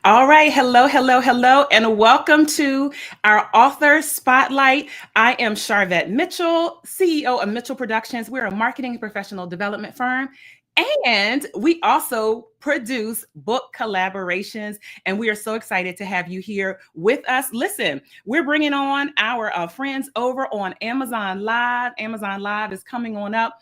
All right. Hello, hello, hello, and welcome to our author spotlight. I am Sharvette Mitchell, CEO of Mitchell Productions. We're a marketing and professional development firm. And we also produce book collaborations. And we are so excited to have you here with us. Listen, we're bringing on our friends over on Amazon Live. Amazon Live is coming on up.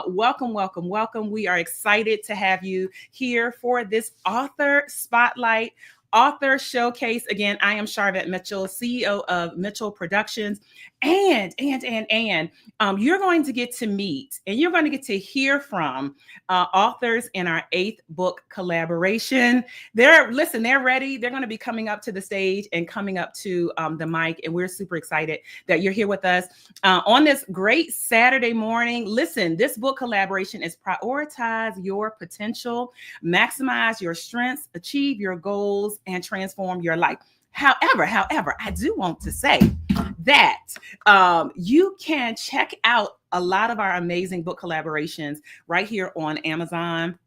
Welcome, welcome, welcome. We are excited to have you here for this author spotlight. Author showcase. Again, I am Sharvette Mitchell, CEO of Mitchell Productions. And you're going to get to meet and you're going to get to hear from authors in our 8th book collaboration. They're ready. They're going to be coming up to the stage and coming up to the mic. And we're super excited that you're here with us on this great Saturday morning. Listen, this book collaboration is Prioritize Your Potential, Maximize Your Strengths, Achieve Your Goals, and Transform Your Life. However, I do want to say that you can check out a lot of our amazing book collaborations right here on Amazon.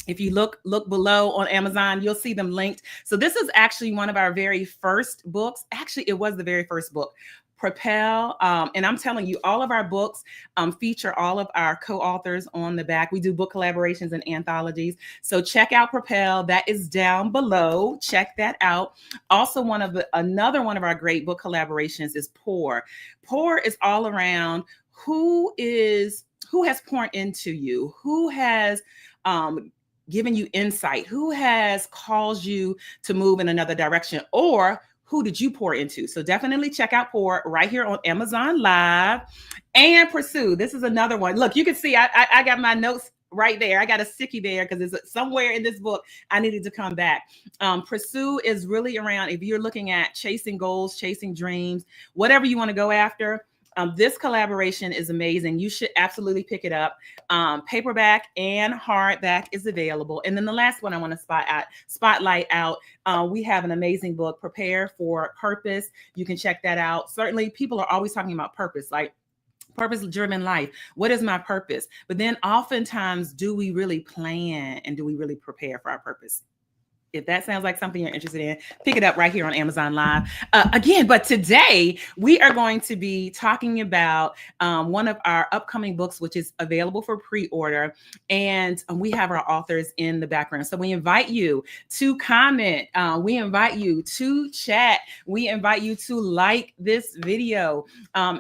If you look below on Amazon, you'll see them linked. So this is actually one of our very first books. Actually, it was the very first book. Propel. And I'm telling you, all of our books feature all of our co-authors on the back. We do book collaborations and anthologies. So check out Propel. That is down below. Check that out. Also, another one of our great book collaborations is Pour. Pour is all around who has poured into you, who has given you insight, who has caused you to move in another direction, or who did you pour into? So definitely check out Pour right here on Amazon Live. And Pursue. This is another one. Look, you can see I got my notes right there. I got a sticky there because it's somewhere in this book I needed to come back. Pursue is really around if you're looking at chasing goals, chasing dreams, whatever you want to go after. This collaboration is amazing. You should absolutely pick it up. Paperback and hardback is available. And then the last one I want to spotlight out. We have an amazing book, Prepare for Purpose. You can check that out. Certainly, people are always talking about purpose, like purpose-driven life. What is my purpose? But then oftentimes, do we really plan and do we really prepare for our purpose? If that sounds like something you're interested in, pick it up right here on Amazon Live. Again, but today we are going to be talking about one of our upcoming books, which is available for pre-order. And we have our authors in the background. So we invite you to comment. We invite you to chat. We invite you to like this video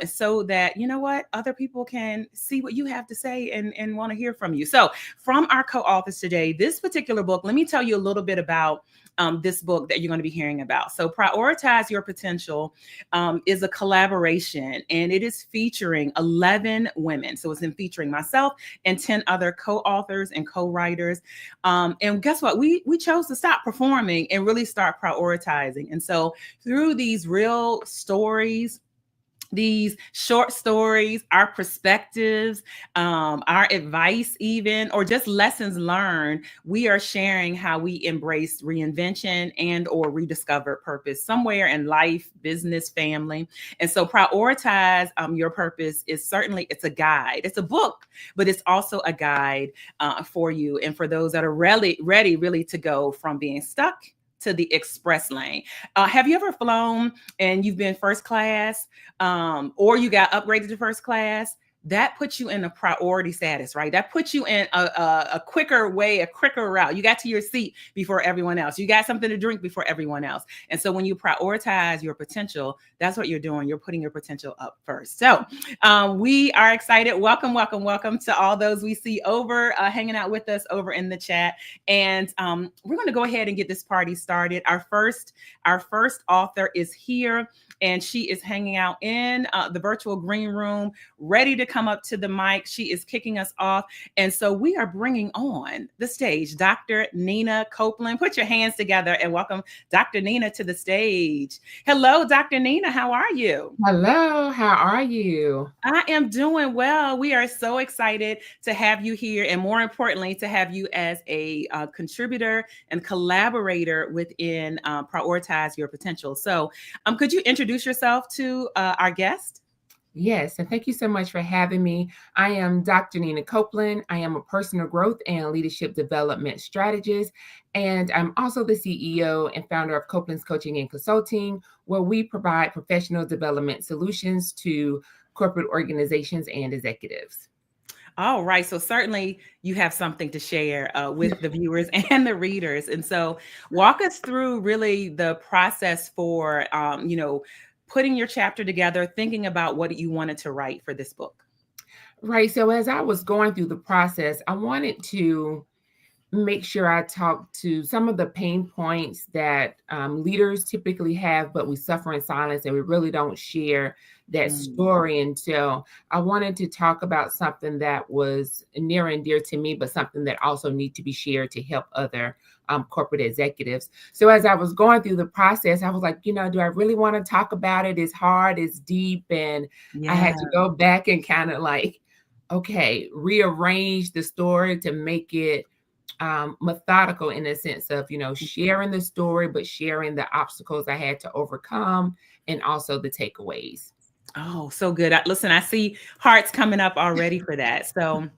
so that, you know what, other people can see what you have to say and want to hear from you. So from our co-authors today, this particular book, let me tell you a little bit about this book that you're going to be hearing about. So Prioritize Your Potential is a collaboration, and it is featuring 11 women. So it's featuring myself and 10 other co-authors and co-writers. And guess what? We chose to stop performing and really start prioritizing. And so through these real stories, these short stories, our perspectives, our advice even, or just lessons learned, we are sharing how we embraced reinvention and or rediscovered purpose somewhere in life, business, family. And so Prioritize Your Purpose is certainly, it's a guide. It's a book, but it's also a guide for you and for those that are ready really to go from being stuck to the express lane. Have you ever flown and you've been first class or you got upgraded to first class? That puts you in a priority status, right? That puts you in a quicker way, a quicker route. You got to your seat before everyone else. You got something to drink before everyone else. And so when you prioritize your potential, that's what you're doing. You're putting your potential up first. So we are excited. Welcome to all those we see over hanging out with us over in the chat. And we're going to go ahead and get this party started. Our first author is here, and she is hanging out in the virtual green room, ready to come up to the mic. She is kicking us off. And so we are bringing on the stage Dr. Nina Copeland. Put your hands together and welcome Dr. Nina to the stage. Hello, Dr. Nina. How are you? Hello, how are you? I am doing well. We are so excited to have you here, and more importantly, to have you as a contributor and collaborator within Prioritize Your Potential. So could you introduce yourself to our guest? Yes, and thank you so much for having me. I am Dr. Nina Copeland. I am a personal growth and leadership development strategist, and I'm also the CEO and founder of Copeland's Coaching and Consulting, where we provide professional development solutions to corporate organizations and executives. All right. So certainly you have something to share with the viewers and the readers. And so walk us through really the process for, putting your chapter together, thinking about what you wanted to write for this book. Right. So as I was going through the process, I wanted to make sure I talk to some of the pain points that leaders typically have, but we suffer in silence and we really don't share that Mm. story. And so I wanted to talk about something that was near and dear to me, but something that also need to be shared to help other corporate executives. So as I was going through the process, I was like, do I really want to talk about it? It's hard, it's deep. And I Yeah. had to go back and kind of like, okay, rearrange the story to make it methodical in the sense of, sharing the story, but sharing the obstacles I had to overcome and also the takeaways. Oh, so good. Listen, I see hearts coming up already for that. So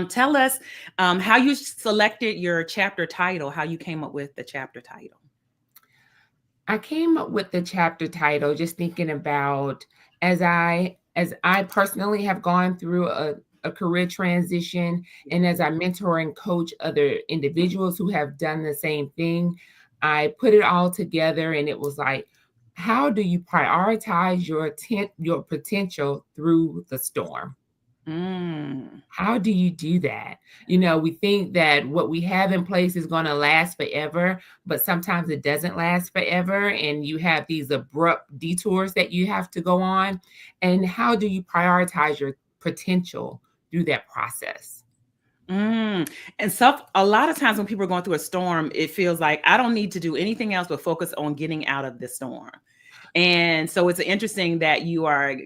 tell us how you selected your chapter title, how you came up with the chapter title. I came up with the chapter title just thinking about as I personally have gone through a career transition, and as I mentor and coach other individuals who have done the same thing, I put it all together and it was like, how do you prioritize your potential through the storm? Mm. How do you do that? We think that what we have in place is going to last forever, but sometimes it doesn't last forever. And you have these abrupt detours that you have to go on. And how do you prioritize your potential through that process? Mm. And so a lot of times when people are going through a storm, it feels like I don't need to do anything else but focus on getting out of this storm. And so it's interesting that you are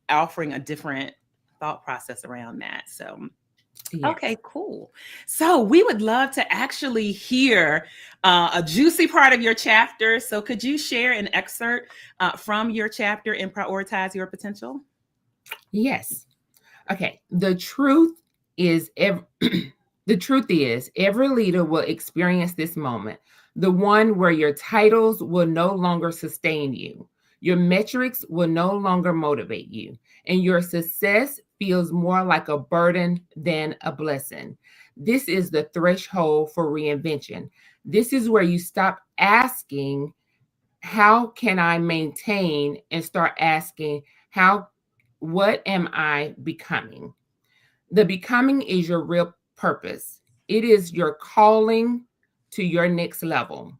offering a different thought process around that. So, Yes. okay, cool. So we would love to actually hear a juicy part of your chapter. So could you share an excerpt from your chapter and prioritize your potential? Yes. Okay. The truth is every leader will experience this moment, the one where your titles will no longer sustain you. Your metrics will no longer motivate you, and your success feels more like a burden than a blessing. This is the threshold for reinvention. This is where you stop asking, how can I maintain, and start asking, how what am I becoming? The becoming is your real purpose. It is your calling to your next level,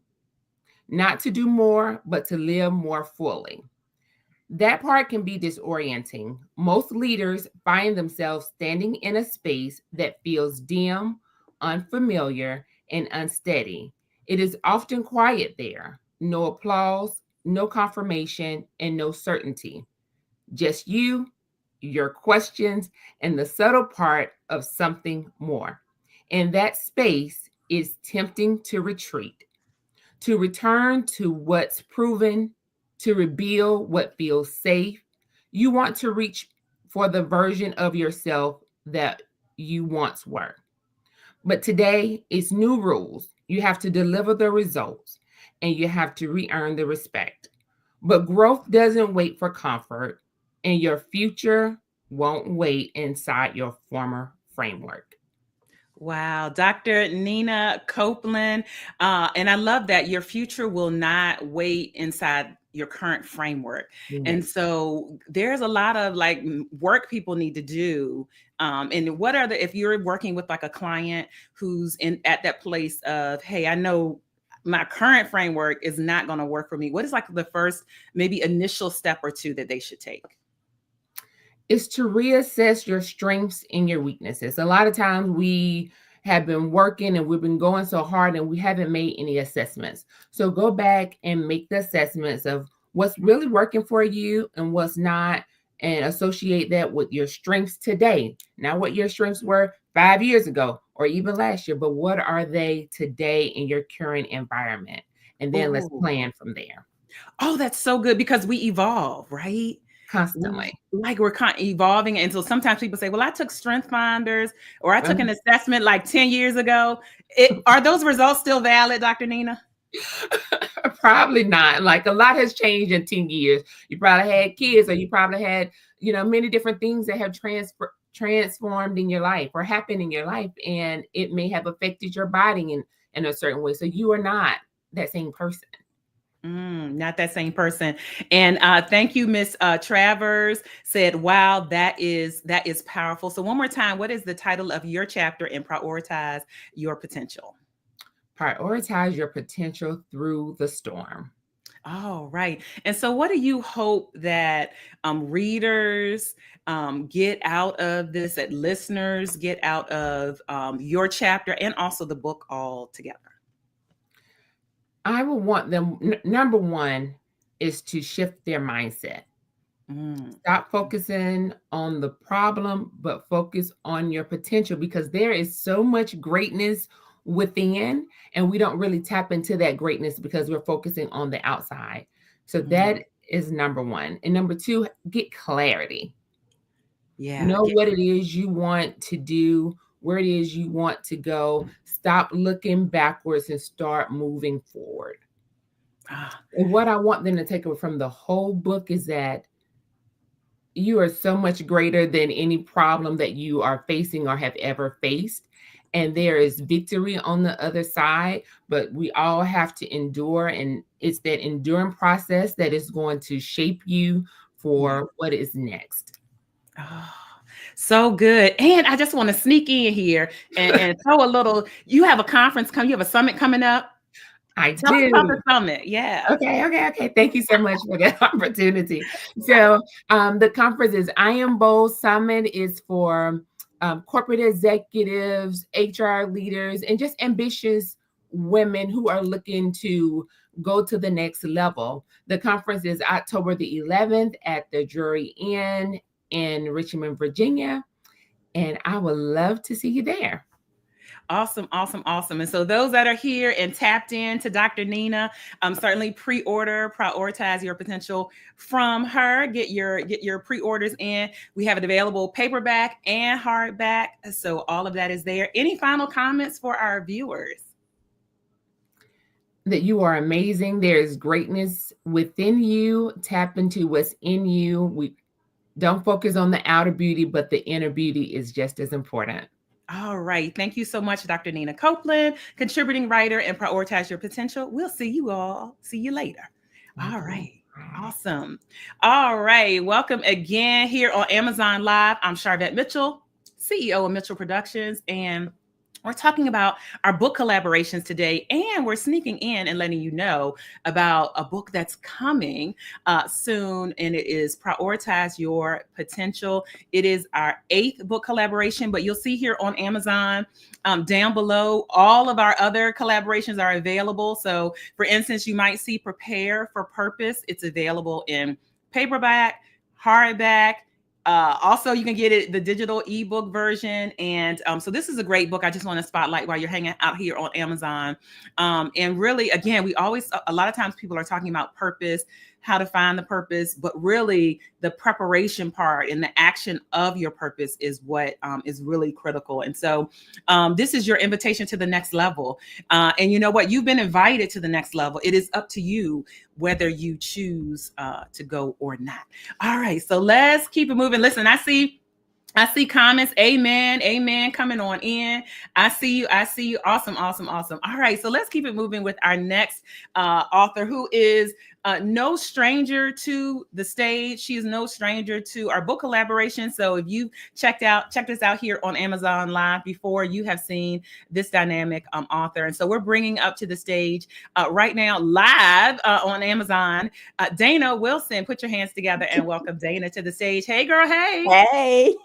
not to do more, but to live more fully. That part can be disorienting. Most leaders find themselves standing in a space that feels dim, unfamiliar, and unsteady. It is often quiet there, no applause, no confirmation, and no certainty. Just you, your questions, and the subtle part of something more. In that space is tempting to retreat, to return to what's proven, to reveal what feels safe. You want to reach for the version of yourself that you once were. But today it's new rules. You have to deliver the results and you have to re earn the respect. But growth doesn't wait for comfort, and your future won't wait inside your former framework. Wow, Dr. Nina Copeland. And I love that your future will not wait inside your current framework. And Yes. so there's a lot of like work people need to do. And what are the, if you're working with like a client who's in at that place of, hey, I know my current framework is not going to work for me. What is like the first maybe initial step or two that they should take? Is to reassess your strengths and your weaknesses. A lot of times we have been working and we've been going so hard and we haven't made any assessments. So go back and make the assessments of what's really working for you and what's not, and associate that with your strengths today. Not what your strengths were 5 years ago or even last year, but what are they today in your current environment? And then let's Oh, plan from there. oh, that's so good because we evolve, right? Constantly. Like we're evolving. And so sometimes people say, well, I took strength finders or I took an assessment like 10 years ago. Are those results still valid, Dr. Nina? Probably not. Like a lot has changed in 10 years. You probably had kids, or you probably had, many different things that have transformed in your life or happened in your life. And it may have affected your body in a certain way. So you are not that same person. Not that same person. And thank you, Miss Travers said, wow, that is powerful. So one more time, what is the title of your chapter in Prioritize Your Potential? Prioritize your potential through the storm. Oh, right. And so what do you hope that readers get out of this, that listeners get out of your chapter and also the book altogether? I would want them, number one, is to shift their mindset. Stop focusing on the problem, but focus on your potential, because there is so much greatness within, and we don't really tap into that greatness because we're focusing on the outside. So that is number one. And number two, get clarity. Know what it is you want to do, where it is you want to go. Stop looking backwards and start moving forward. And what I want them to take away from the whole book is that you are so much greater than any problem that you are facing or have ever faced. And there is victory on the other side, but we all have to endure. And it's that enduring process that is going to shape you for what is next. Oh, so good. And I just want to sneak in here and throw a little, you have a conference you have a summit coming up. Tell us about the summit. Yeah. Okay. Thank you so much for that opportunity. So the conference is I Am Bold Summit is for corporate executives, HR leaders, and just ambitious women who are looking to go to the next level. The conference is October the 11th at the Drury Inn in Richmond, Virginia. And I would love to see you there. Awesome. And so those that are here and tapped in to Dr. Nina, certainly pre-order Prioritize Your Potential from her. Get your pre-orders in. We have it available paperback and hardback. So all of that is there. Any final comments for our viewers? That you are amazing. There is greatness within you. Tap into what's in you. We don't focus on the outer beauty, but the inner beauty is just as important. All right. Thank you so much, Dr. Nina Copeland, contributing writer and Prioritize Your Potential. We'll see you all. See you later. All right. Awesome. All right. Welcome again here on Amazon Live. I'm Sharvette Mitchell, CEO of Mitchell Productions, and we're talking about our book collaborations today, and we're sneaking in and letting you know about a book that's coming soon, and it is Prioritize Your Potential. It is our 8th book collaboration, but you'll see here on Amazon down below, all of our other collaborations are available. So for instance, you might see Prepare for Purpose. It's available in paperback, hardback. Also, you can get it, the digital ebook version. And so this is a great book. I just want to spotlight while you're hanging out here on Amazon. And really, again, a lot of times people are talking about purpose, how to find the purpose, but really the preparation part and the action of your purpose is what is really critical. And so this is your invitation to the next level. And you know what? You've been invited to the next level. It is up to you whether you choose to go or not. All right, so let's keep it moving. Listen, I see comments. Amen coming on in. I see you. Awesome. All right, so let's keep it moving with our next author, who is no stranger to the stage. She is no stranger to our book collaboration. So if you checked this out here on Amazon Live before, you have seen this dynamic author. And so we're bringing up to the stage right now, live on Amazon, Dana Wilson. Put your hands together and welcome Dana to the stage. Hey, girl. Hey. Hey.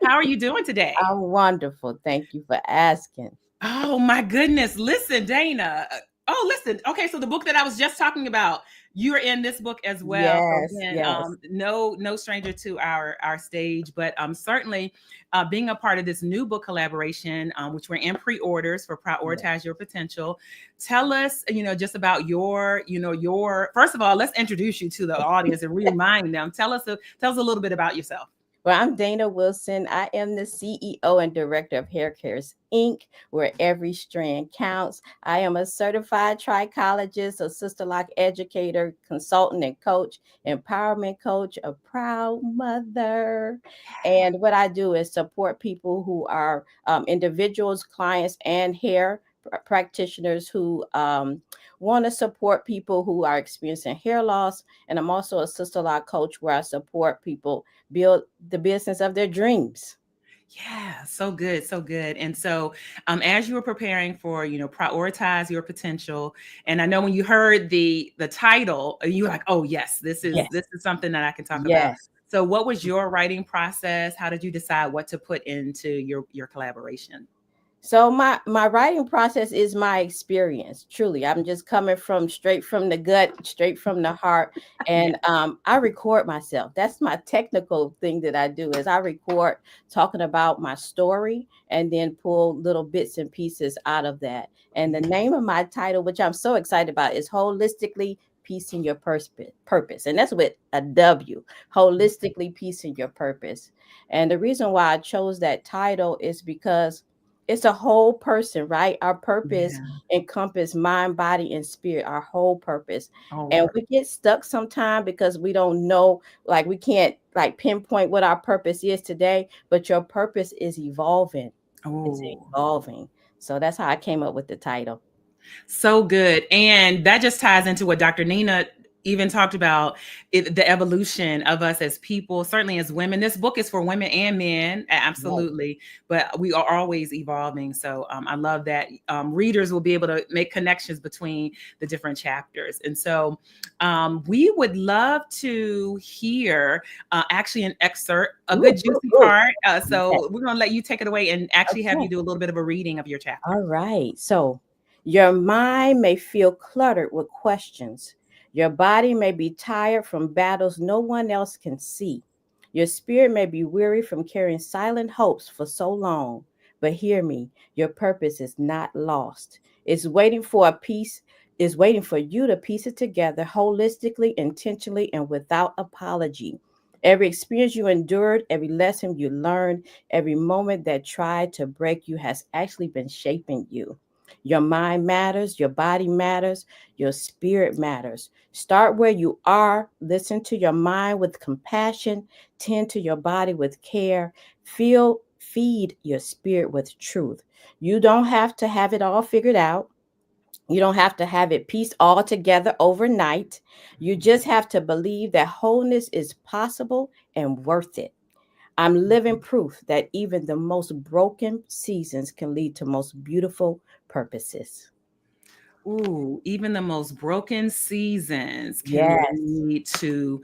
How are you doing today? I'm wonderful. Thank you for asking. Oh, my goodness. Listen, Dana, Oh, listen. Okay, so the book that I was just talking about, you're in this book as well. So Yes, again, yes, no stranger to our stage, but certainly being a part of this new book collaboration, which we're in pre-orders for yes. Prioritize Your Potential. Tell us, just about your. First of all, let's introduce you to the audience and remind them. Tell us a little bit about yourself. Well, I'm Dana Wilson. I am the CEO and Director of Hair Cares Inc., where every strand counts. I am a certified trichologist, a sister lock educator, consultant and coach, empowerment coach, a proud mother. And what I do is support people who are individuals, clients, and hair practitioners who want to support people who are experiencing hair loss. And I'm also a sister lock coach where I support people build the business of their dreams. Yeah, so good, so good. And so, as you were preparing for, prioritize your potential, and I know when you heard the title, you were like, oh yes, this is Yes, this is something that I can talk about. yes. So, what was your writing process? How did you decide what to put into your collaboration? So my writing process is my experience. Truly, I'm just coming from straight from the gut, straight from the heart, Yeah. and I record myself. That's my technical thing that I do is I record talking about my story and then pull little bits and pieces out of that. And the name of my title, which I'm so excited about, is holistically piecing your purpose, and that's with a W. Holistically piecing your purpose. And the reason why I chose that title is because it's a whole person, right? Our purpose Yeah. encompass mind, body, and spirit, our whole purpose. Oh. And we get stuck sometimes because we don't know, like we can't like pinpoint what our purpose is today, but your purpose is evolving. It's Oh. evolving. So that's how I came up with the title. So good. And that just ties into what Dr. Nina even talked about, the evolution of us as people, certainly as women. This book is for women and men, Yes. absolutely, but we are always evolving. So I love that readers will be able to make connections between the different chapters. And so we would love to hear actually an excerpt, a Ooh, good ooh, juicy ooh. part. Yes. So we're going to let you take it away and actually have you Okay. do a little bit of a reading of your chapter. All right. So your mind may feel cluttered with questions. Your body may be tired from battles no one else can see. Your spirit may be weary from carrying silent hopes for so long. But hear me, your purpose is not lost. It's waiting for a piece, is waiting for you to piece it together holistically, intentionally, and without apology. Every experience you endured, every lesson you learned, every moment that tried to break you has actually been shaping you. Your mind matters, your body matters, your spirit matters. Start where you are, listen to your mind with compassion, tend to your body with care, feed your spirit with truth. You don't have to have it all figured out. You don't have to have it pieced all together overnight. You just have to believe that wholeness is possible and worth it. I'm living proof that even the most broken seasons can lead to most beautiful purposes. Ooh, even the most broken seasons can Yes. lead to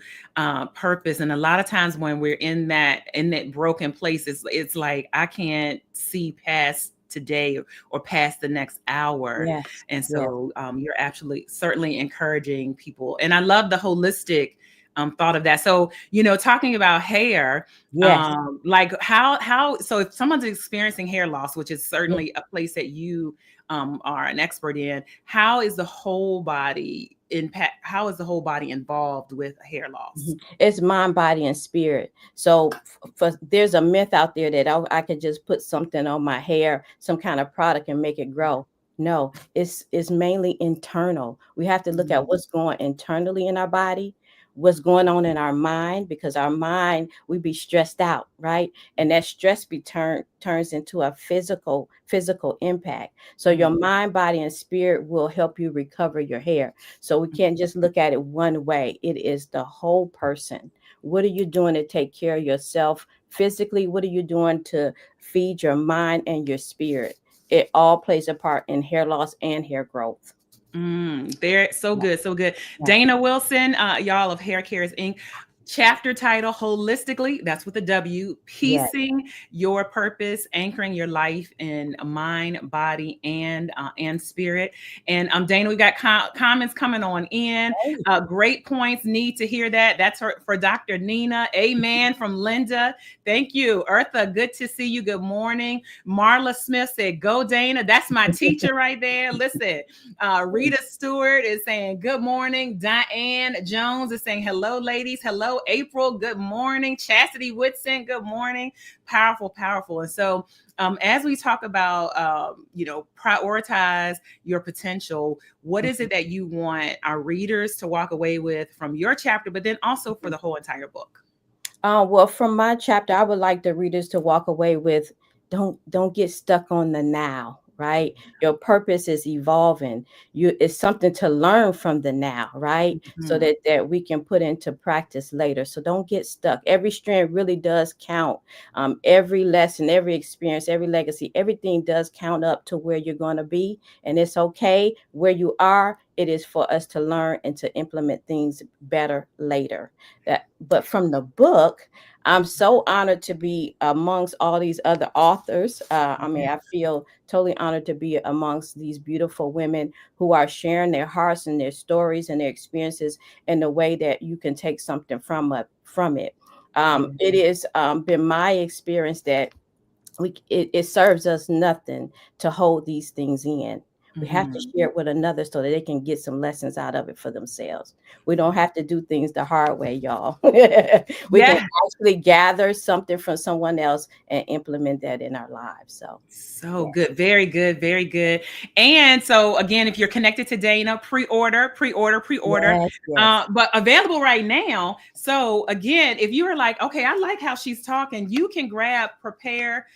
purpose. And a lot of times when we're in that broken place, it's like I can't see past today or past the next hour. Yes. And Yes. so you're absolutely certainly encouraging people. And I love the holistic thought of that. So, talking about hair, Yes. like how so if someone's experiencing hair loss, which is Yes. certainly a place that you are an expert in, how is the whole body impact? How is the whole body involved with hair loss? Mhm. It's mind, body, and spirit. So, there's a myth out there that I could just put something on my hair, some kind of product, and make it grow. No, it's mainly internal. We have to look Mm, at what's going internally in our body, what's going on in our mind, because our mind we be stressed out, right? And that stress turns into a physical impact. So mm, your mind, body, and spirit will help you recover your hair. So we can't just look at it one way. It is the whole person. What are you doing to take care of yourself physically? What are you doing to feed your mind and your spirit? It all plays a part in hair loss and hair growth. They're so Yeah, good, so good. yeah. Dana Wilson, y'all of Hair Cares Inc. Chapter title, Holistically, that's with a W, Yes. Piecing Your Purpose, Anchoring Your Life in Mind, Body, and Spirit. And Dana, we got comments coming on in. Great points, need to hear that. That's for Dr. Nina. Amen from Linda. Thank you. Eartha, good to see you. Good morning. Marla Smith said, go Dana. That's my teacher right there. Listen, Rita Stewart is saying, good morning. Diane Jones is saying, hello, ladies. Hello, April. Good morning. Chastity Woodson. Good morning. Powerful, powerful. And so as we talk about, prioritize your potential, what is it that you want our readers to walk away with from your chapter, but then also for the whole entire book? Well, from my chapter, I would like the readers to walk away with, don't get stuck on the now, right? Your purpose is evolving. It's something to learn from the now, right? So that we can put into practice later. So don't get stuck. Every strand really does count. Every lesson, every experience, every legacy, everything does count up to where you're going to be. And it's okay where you are. It is for us to learn and to implement things better later. But from the book, I'm so honored to be amongst all these other authors. I feel totally honored to be amongst these beautiful women who are sharing their hearts and their stories and their experiences in a way that you can take something from it. It has been my experience that it serves us nothing to hold these things in. We have to share it with another so that they can get some lessons out of it for themselves. We don't have to do things the hard way, y'all. We can actually gather something from someone else and implement that in our lives. So good. Very good. Very good. And so again, if you're connected to Dana, pre-order. Yes. But available right now. So again, if you are like, okay, I like how she's talking, you can grab Prepare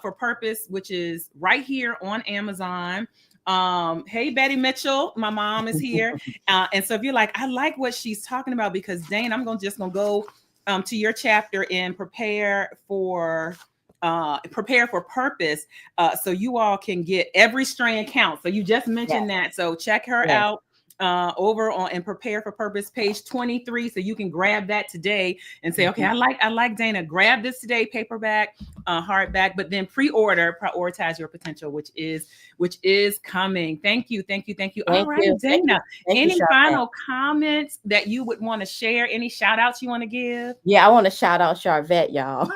for Purpose, which is right here on Amazon. Hey, Betty Mitchell, my mom is here. And so if you're like, I like what she's talking about, because Dane, I'm just gonna go to your chapter and Prepare for Purpose, so you all can get every strand count. So you just mentioned that. So check her out over on and Prepare for Purpose, page 23. So you can grab that today and say, okay, I like Dana. Grab this today, paperback, hardback, but then prioritize your potential, which is coming. Thank you. All right, Dana. Any final comments that you would want to share? Any shout outs you want to give? Yeah, I want to shout out Sharvette, y'all.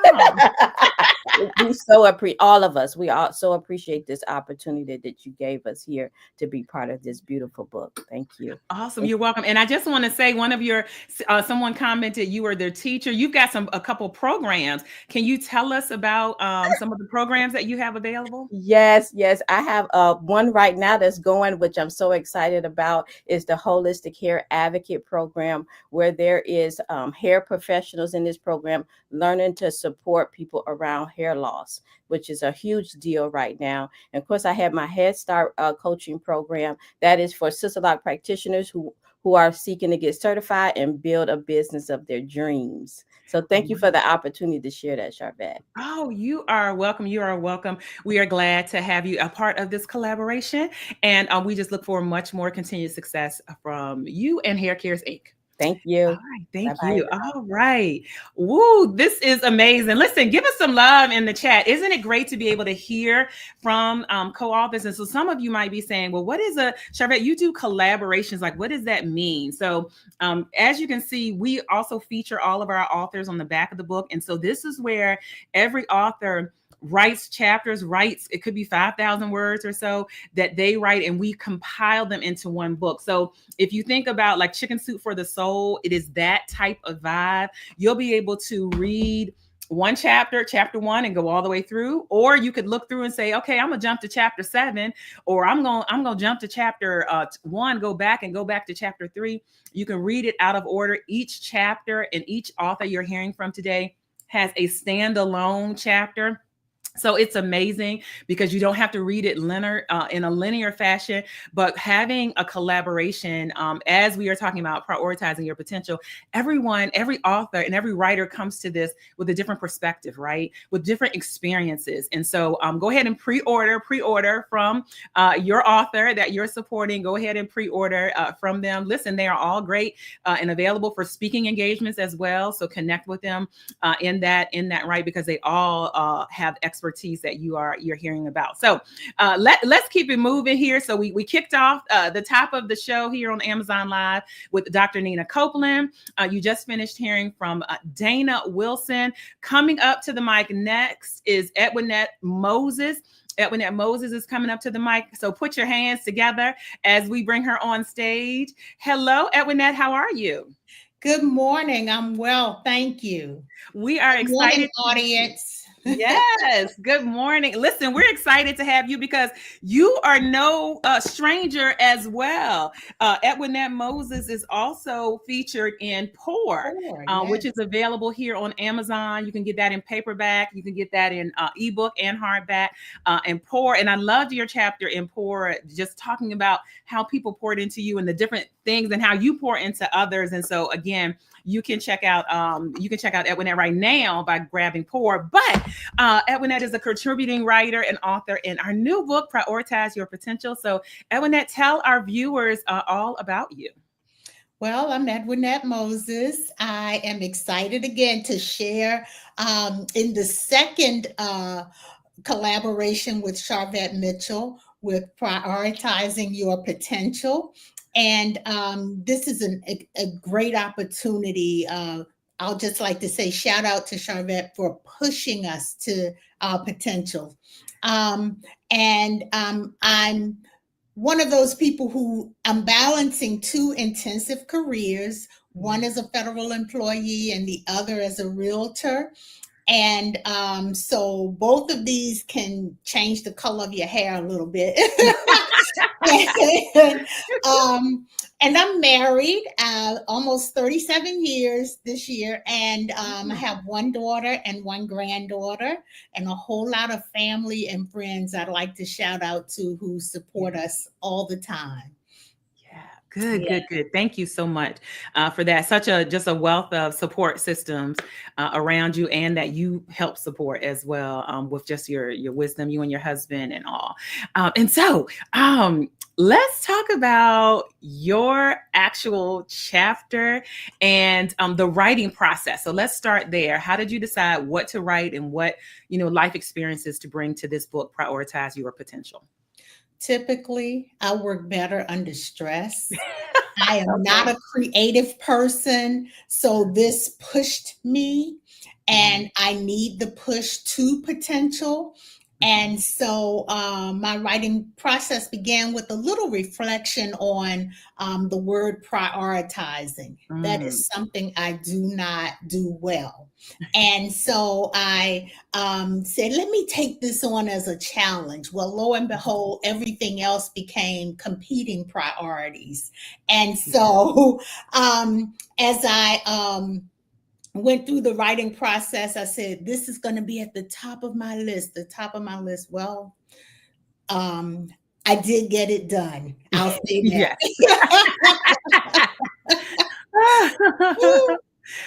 We all of us, we all so appreciate this opportunity that you gave us here to be part of this beautiful book. Thank you. Awesome. You're welcome. And I just want to say, one of your someone commented you were their teacher. You've got a couple programs. Can you tell us about some of the programs that you have available? Yes. I have one right now that's going, which I'm so excited about, is the Holistic Hair Advocate Program, where there is hair professionals in this program learning to support people around hair loss, which is a huge deal right now. And of course, I have my Head Start coaching program that is for sister-like practitioners who are seeking to get certified and build a business of their dreams. So thank you for the opportunity to share that, Sharvette. Oh, you are welcome. You are welcome. We are glad to have you a part of this collaboration. And we just look for much more continued success from you and Hair Cares Inc. Thank you. All right. Thank you. All right. Woo, this is amazing. Listen, give us some love in the chat. Isn't it great to be able to hear from co-authors? And so some of you might be saying, well, what is Sharvette, you do collaborations. Like, what does that mean? So as you can see, we also feature all of our authors on the back of the book. And so this is where every author writes, it could be 5,000 words or so that they write, and we compile them into one book. So if you think about like Chicken Soup for the Soul, it is that type of vibe. You'll be able to read one chapter 1, and go all the way through, or you could look through and say, okay, I'm gonna jump to chapter 7, or I'm gonna jump to chapter 1, go back to chapter 3. You can read it out of order. Each chapter and each author you're hearing from today has a standalone chapter. So it's amazing because you don't have to read it in a linear fashion, but having a collaboration, as we are talking about prioritizing your potential, every author and every writer comes to this with a different perspective, right? With different experiences. And so go ahead and pre-order from your author that you're supporting. Go ahead and pre-order from them. Listen, they are all great and available for speaking engagements as well. So connect with them in that, right? Because they all have expertise that you're hearing about. So let's keep it moving here. So we kicked off the top of the show here on Amazon Live with Dr. Nina Copeland. You just finished hearing from Dana Wilson. Coming up to the mic next is Edwinette Moses. Edwinette Moses is coming up to the mic. So put your hands together as we bring her on stage. Hello, Edwinette. How are you? Good morning. I'm well. Thank you. We are excited. Morning, audience. Yes. Good morning. Listen, we're excited to have you because you are no stranger as well. Edwinette Moses is also featured in Pour, Yes. which is available here on Amazon. You can get that in paperback. You can get that in ebook and hardback and Pour. And I loved your chapter in Pour, just talking about how people poured into you and the different things and how you pour into others. And so again, you can check out Edwinette right now by grabbing Pour. But Edwinette is a contributing writer and author in our new book, Prioritize Your Potential. So Edwinette, tell our viewers all about you. Well, I'm Edwinette Moses. I am excited again to share in the second collaboration with Sharvette Mitchell with Prioritizing Your Potential. And this is a great opportunity. I'll just like to say shout out to Sharvette for pushing us to our potential. I'm one of those people who I'm balancing two intensive careers. One as a federal employee and the other as a realtor. And so both of these can change the color of your hair a little bit. And I'm married almost 37 years this year. And I have one daughter and one granddaughter and a whole lot of family and friends I'd like to shout out to who support us all the time. Good. Thank you so much for that. Just a wealth of support systems around you, and that you help support as well with just your wisdom, you and your husband and all. And so let's talk about your actual chapter and the writing process. So let's start there. How did you decide what to write and what life experiences to bring to this book, Prioritize Your Potential? Typically, I work better under stress. I am not a creative person, so this pushed me, and I need the push to potential. And so my writing process began with a little reflection on the word prioritizing. That is something I do not do well. And so I said, let me take this on as a challenge. Well, lo and behold, everything else became competing priorities. And so as I went through the writing process, I said, this is going to be at the top of my list, Well, I did get it done. I'll say that.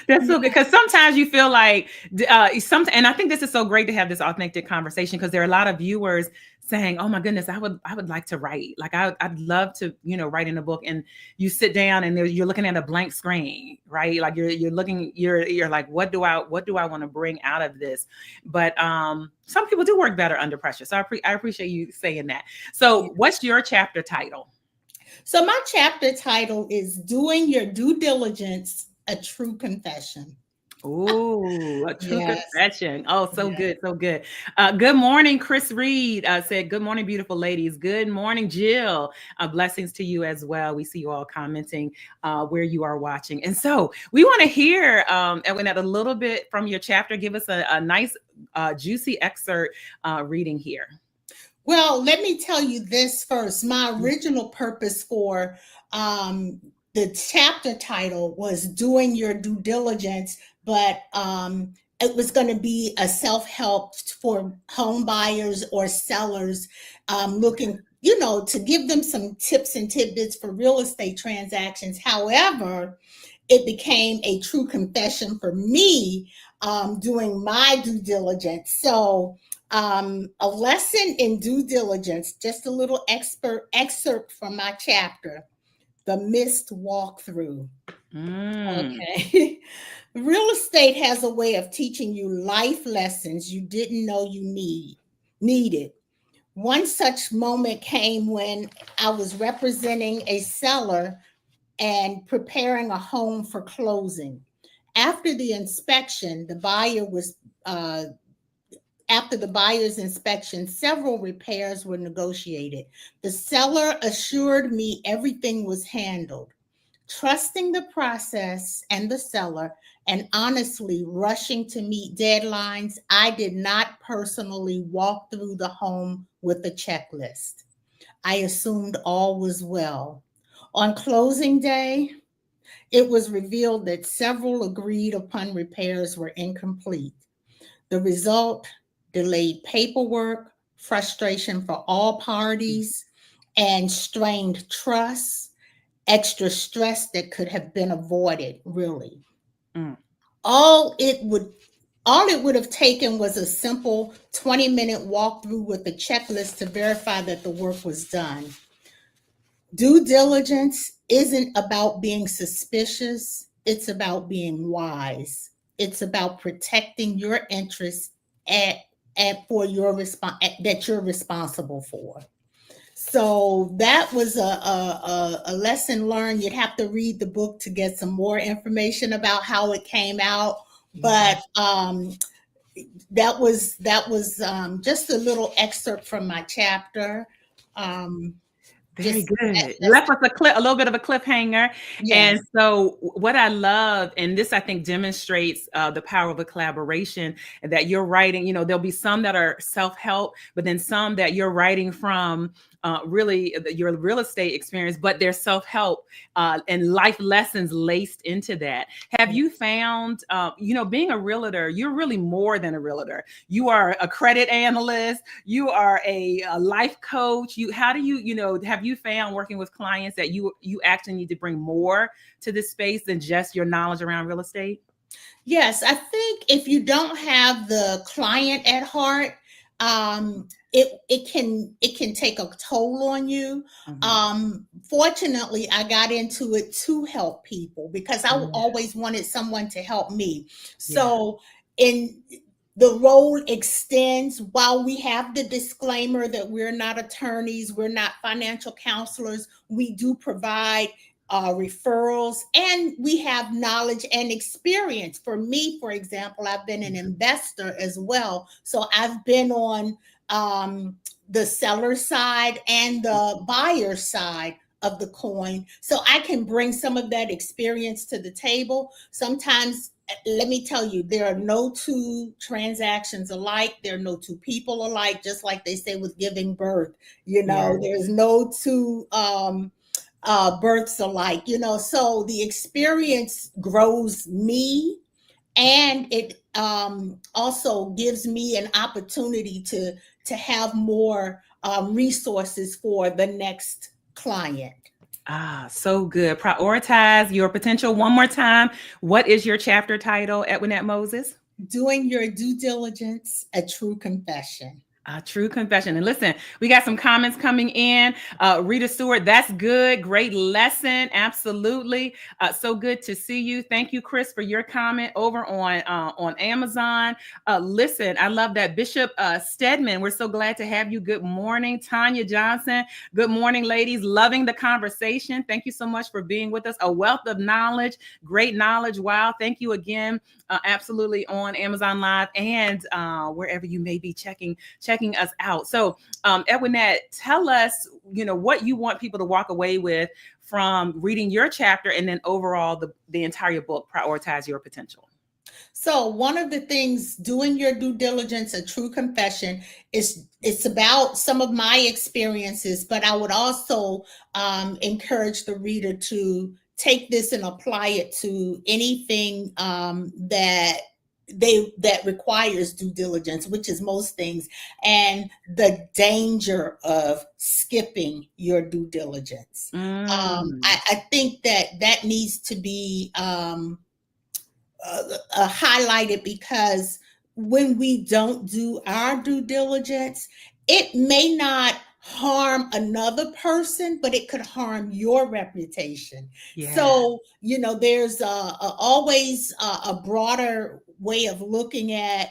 That's so good, because sometimes you feel like and I think this is so great to have this authentic conversation, because there are a lot of viewers saying, oh my goodness, I would like to write. Like I'd love to, write in a book, and you sit down and you're looking at a blank screen, right? Like you're like, what do I want to bring out of this? But some people do work better under pressure. So I appreciate you saying that. So what's your chapter title? So my chapter title is Doing Your Due Diligence, A True Confession. Oh, a true confession. Oh, so good. So good. Good morning. Chris Reed said, good morning, beautiful ladies. Good morning, Jill. Blessings to you as well. We see you all commenting where you are watching. And so we want to hear, Edwinette, a little bit from your chapter. Give us a nice, juicy excerpt reading here. Well, let me tell you this first. My original purpose for the chapter title was Doing Your Due Diligence, but it was going to be a self-help for home buyers or sellers looking, to give them some tips and tidbits for real estate transactions. However, it became a true confession for me doing my due diligence. So a lesson in due diligence, just a little excerpt from my chapter, the missed walkthrough. Okay. Real estate has a way of teaching you life lessons you didn't know you needed. One such moment came when I was representing a seller and preparing a home for closing. After the inspection, after the buyer's inspection, several repairs were negotiated. The seller assured me everything was handled. Trusting the process and the seller, and honestly rushing to meet deadlines, I did not personally walk through the home with a checklist. I assumed all was well. On closing day, it was revealed that several agreed upon repairs were incomplete. The result, delayed paperwork, frustration for all parties, and strained trust, extra stress that could have been avoided, really. All it would have taken was a simple 20-minute walkthrough with a checklist to verify that the work was done. Due diligence isn't about being suspicious. It's about being wise. It's about protecting your interests that you're responsible for. So that was a lesson learned. You'd have to read the book to get some more information about how it came out. But that was just a little excerpt from my chapter. Very good. Left us a little bit of a cliffhanger. Yes. And so what I love, and this I think demonstrates the power of a collaboration, that you're writing, there'll be some that are self-help, but then some that you're writing from really your real estate experience, but there's self-help and life lessons laced into that. Have you found, being a realtor, you're really more than a realtor. You are a credit analyst. You are a life coach. Have you found working with clients that you actually need to bring more to this space than just your knowledge around real estate? Yes, I think if you don't have the client at heart, it can take a toll on you. Fortunately, I got into it to help people because I always wanted someone to help me. So the role extends. While we have the disclaimer that we're not attorneys, we're not financial counselors, we do provide referrals, and we have knowledge and experience. For me, for example, I've been an investor as well. So I've been on the seller side and the buyer side of the coin. So I can bring some of that experience to the table. Sometimes, let me tell you, there are no two transactions alike. There are no two people alike, just like they say with giving birth. There's no two births alike, so the experience grows me, and it also gives me an opportunity to have more resources for the next client. So good. Prioritize your potential. One more time. What is your chapter title, Edwinette Moses? Doing Your Due Diligence, A True Confession. A true confession. And listen, we got some comments coming in. Rita Stewart, that's good. Great lesson. Absolutely. So good to see you. Thank you, Chris, for your comment over on Amazon. Listen, I love that. Bishop Stedman, we're so glad to have you. Good morning. Tanya Johnson. Good morning, ladies. Loving the conversation. Thank you so much for being with us. A wealth of knowledge. Great knowledge. Wow. Thank you again. Absolutely, on Amazon Live and wherever you may be checking us out. So Edwinette, tell us, what you want people to walk away with from reading your chapter, and then overall the entire book, Prioritize Your Potential. So one of the things, Doing Your Due Diligence, A True Confession, it's about some of my experiences, but I would also encourage the reader to take this and apply it to anything that that requires due diligence, which is most things, and the danger of skipping your due diligence. I think that needs to be highlighted, because when we don't do our due diligence, it may not harm another person, but it could harm your reputation. Yeah. So, there's always a broader way of looking at,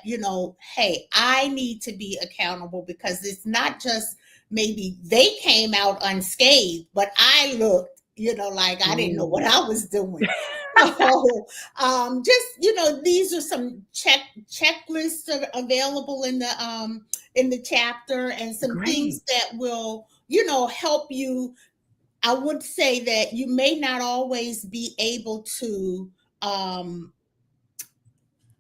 hey, I need to be accountable, because it's not just maybe they came out unscathed, but I looked, like I didn't know what I was doing. So, just, these are some checklists that are available in the chapter, and some things that will, help you. I would say that you may not always be able to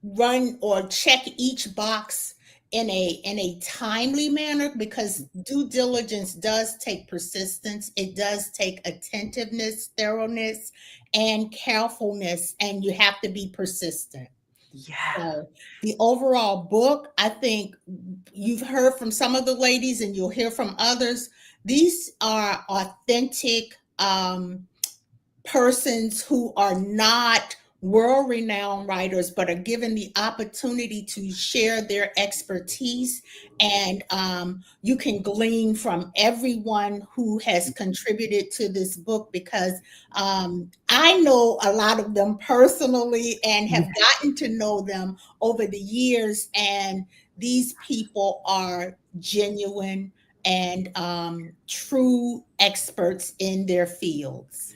run or check each box in a timely manner, because due diligence does take persistence. It does take attentiveness, thoroughness, and carefulness, and you have to be persistent. Yeah. So the overall book, I think you've heard from some of the ladies and you'll hear from others. These are authentic persons who are not world-renowned writers, but are given the opportunity to share their expertise. And you can glean from everyone who has contributed to this book, because I know a lot of them personally and have gotten to know them over the years. And these people are genuine and true experts in their fields.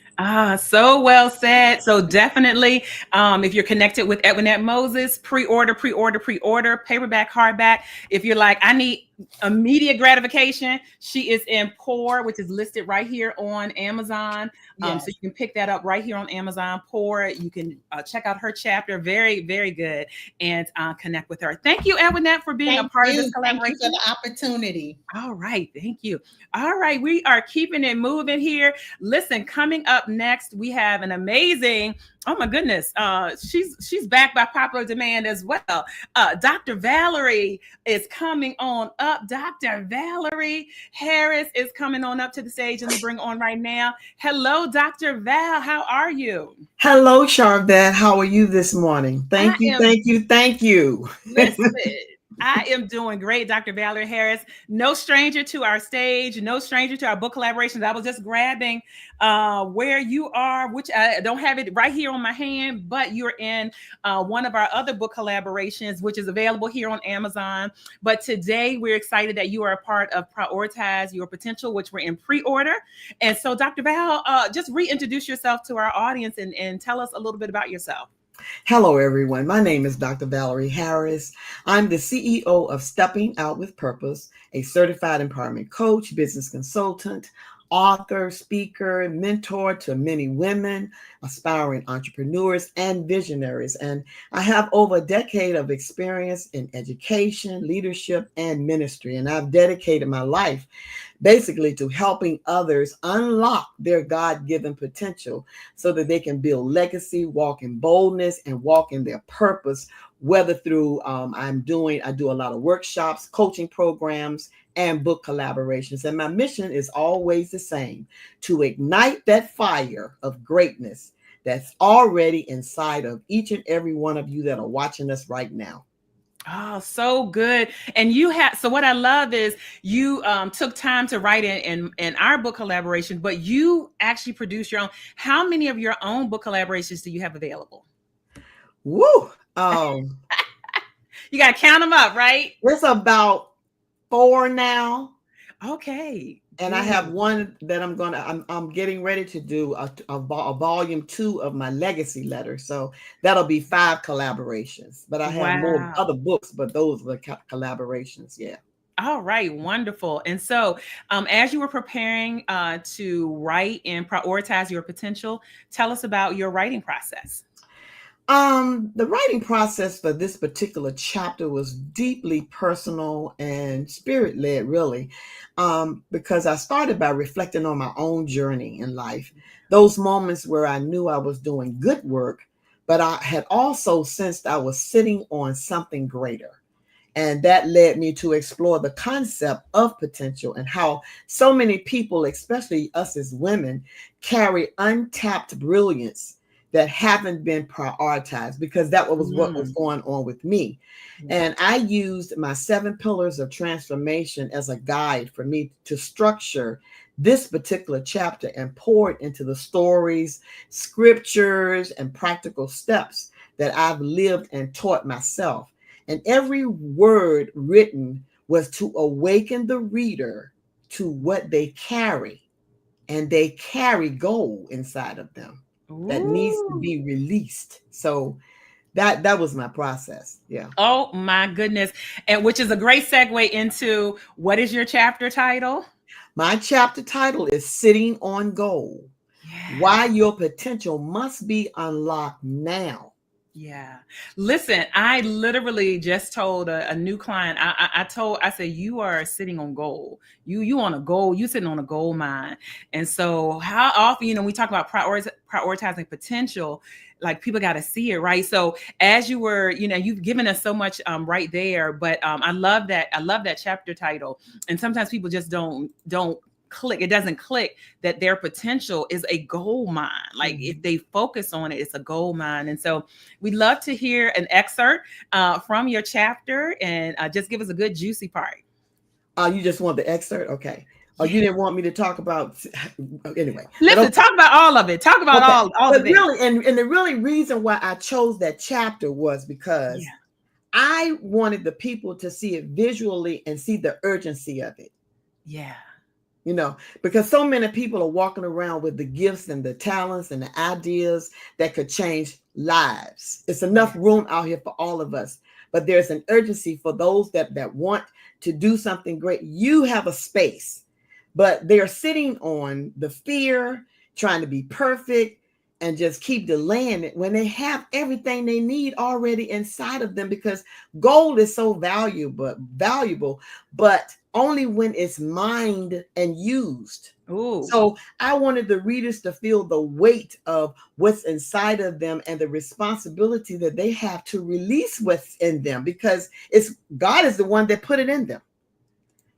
So well said. So definitely, if you're connected with Edwinette Moses, pre-order, paperback, hardback. If you're like, I need immediate gratification, she is in Pour, which is listed right here on Amazon. So you can pick that up right here on Amazon. Pour. You can check out her chapter. Very, very good, and connect with her. Thank you, Edwinette, for being a part of this collaboration. Thank you for the opportunity. All right, thank you. All right, we are keeping it moving here. Listen, coming up next, we have an amazing, oh my goodness, she's back by popular demand as well. Dr. Valarie is coming on up. Dr. Valarie Harris is coming on up to the stage, and we bring on right now. Hello, Dr. Val. How are you? Hello, Sharvette. How are you this morning? Thank you. Listen, I am doing great, Dr. Valarie Harris. No stranger to our stage, no stranger to our book collaborations. I was just grabbing where you are, which I don't have it right here on my hand, but you're in one of our other book collaborations, which is available here on Amazon. But today we're excited that you are a part of Prioritize Your Potential, which we're in pre-order. And so, Dr. Val, just reintroduce yourself to our audience and tell us a little bit about yourself. Hello, everyone. My name is Dr. Valarie Harris. I'm the CEO of Stepping Out with Purpose, a certified empowerment coach, business consultant, author, speaker, mentor to many women, aspiring entrepreneurs, and visionaries. And I have over a decade of experience in education, leadership, and ministry. And I've dedicated my life basically to helping others unlock their God-given potential so that they can build legacy, walk in boldness, and walk in their purpose, whether through I do a lot of workshops, coaching programs, and book collaborations. And my mission is always the same: to ignite that fire of greatness that's already inside of each and every one of you that are watching us right now. Oh, so good. And so what I love is you took time to write in our book collaboration, but you actually produced your own. How many of your own book collaborations do you have available? Woo! You got to count them up, right? There's about 4 now. Okay. And I have one that I'm getting ready to do a volume 2 of my legacy letter. So that'll be 5 collaborations, but I have more other books, but those are the collaborations. Yeah. All right. Wonderful. And so as you were preparing to write and prioritize your potential, tell us about your writing process. The writing process for this particular chapter was deeply personal and spirit-led, really, because I started by reflecting on my own journey in life, those moments where I knew I was doing good work, but I had also sensed I was sitting on something greater. And that led me to explore the concept of potential and how so many people, especially us as women, carry untapped brilliance that haven't been prioritized, because that was what was going on with me. And I used my 7 pillars of transformation as a guide for me to structure this particular chapter and pour it into the stories, scriptures, and practical steps that I've lived and taught myself. And every word written was to awaken the reader to what they carry. And they carry gold inside of them that needs to be released. So that was my process. Yeah. Oh my goodness. And which is a great segue into, what is your chapter title? My chapter title is Sitting on Gold. Yeah. Why your potential must be unlocked now. Yeah. Listen, I literally just told a new client, I said, you are sitting on gold. You on a gold, you sitting on a gold mine. And so how often, we talk about prioritizing potential, like people got to see it, right? So as you were, you've given us so much right there, but I love that chapter title. And sometimes people just don't click. It doesn't click that their potential is a gold mine. Like if they focus on it, it's a gold mine. And so we'd love to hear an excerpt from your chapter, and just give us a good juicy part. You just want the excerpt? Okay. Oh, you didn't want me to talk about anyway. Listen, talk about all of it. Talk about all but of it. Really, and the really reason why I chose that chapter was because I wanted the people to see it visually and see the urgency of it. Yeah. Because so many people are walking around with the gifts and the talents and the ideas that could change lives. It's enough room out here for all of us, but there's an urgency for those that want to do something great. You have a space, but they're sitting on the fear, trying to be perfect, and just keep delaying it when they have everything they need already inside of them, because gold is so valuable, but only when it's mined and used. Ooh. So I wanted the readers to feel the weight of what's inside of them and the responsibility that they have to release what's in them, because God is the one that put it in them.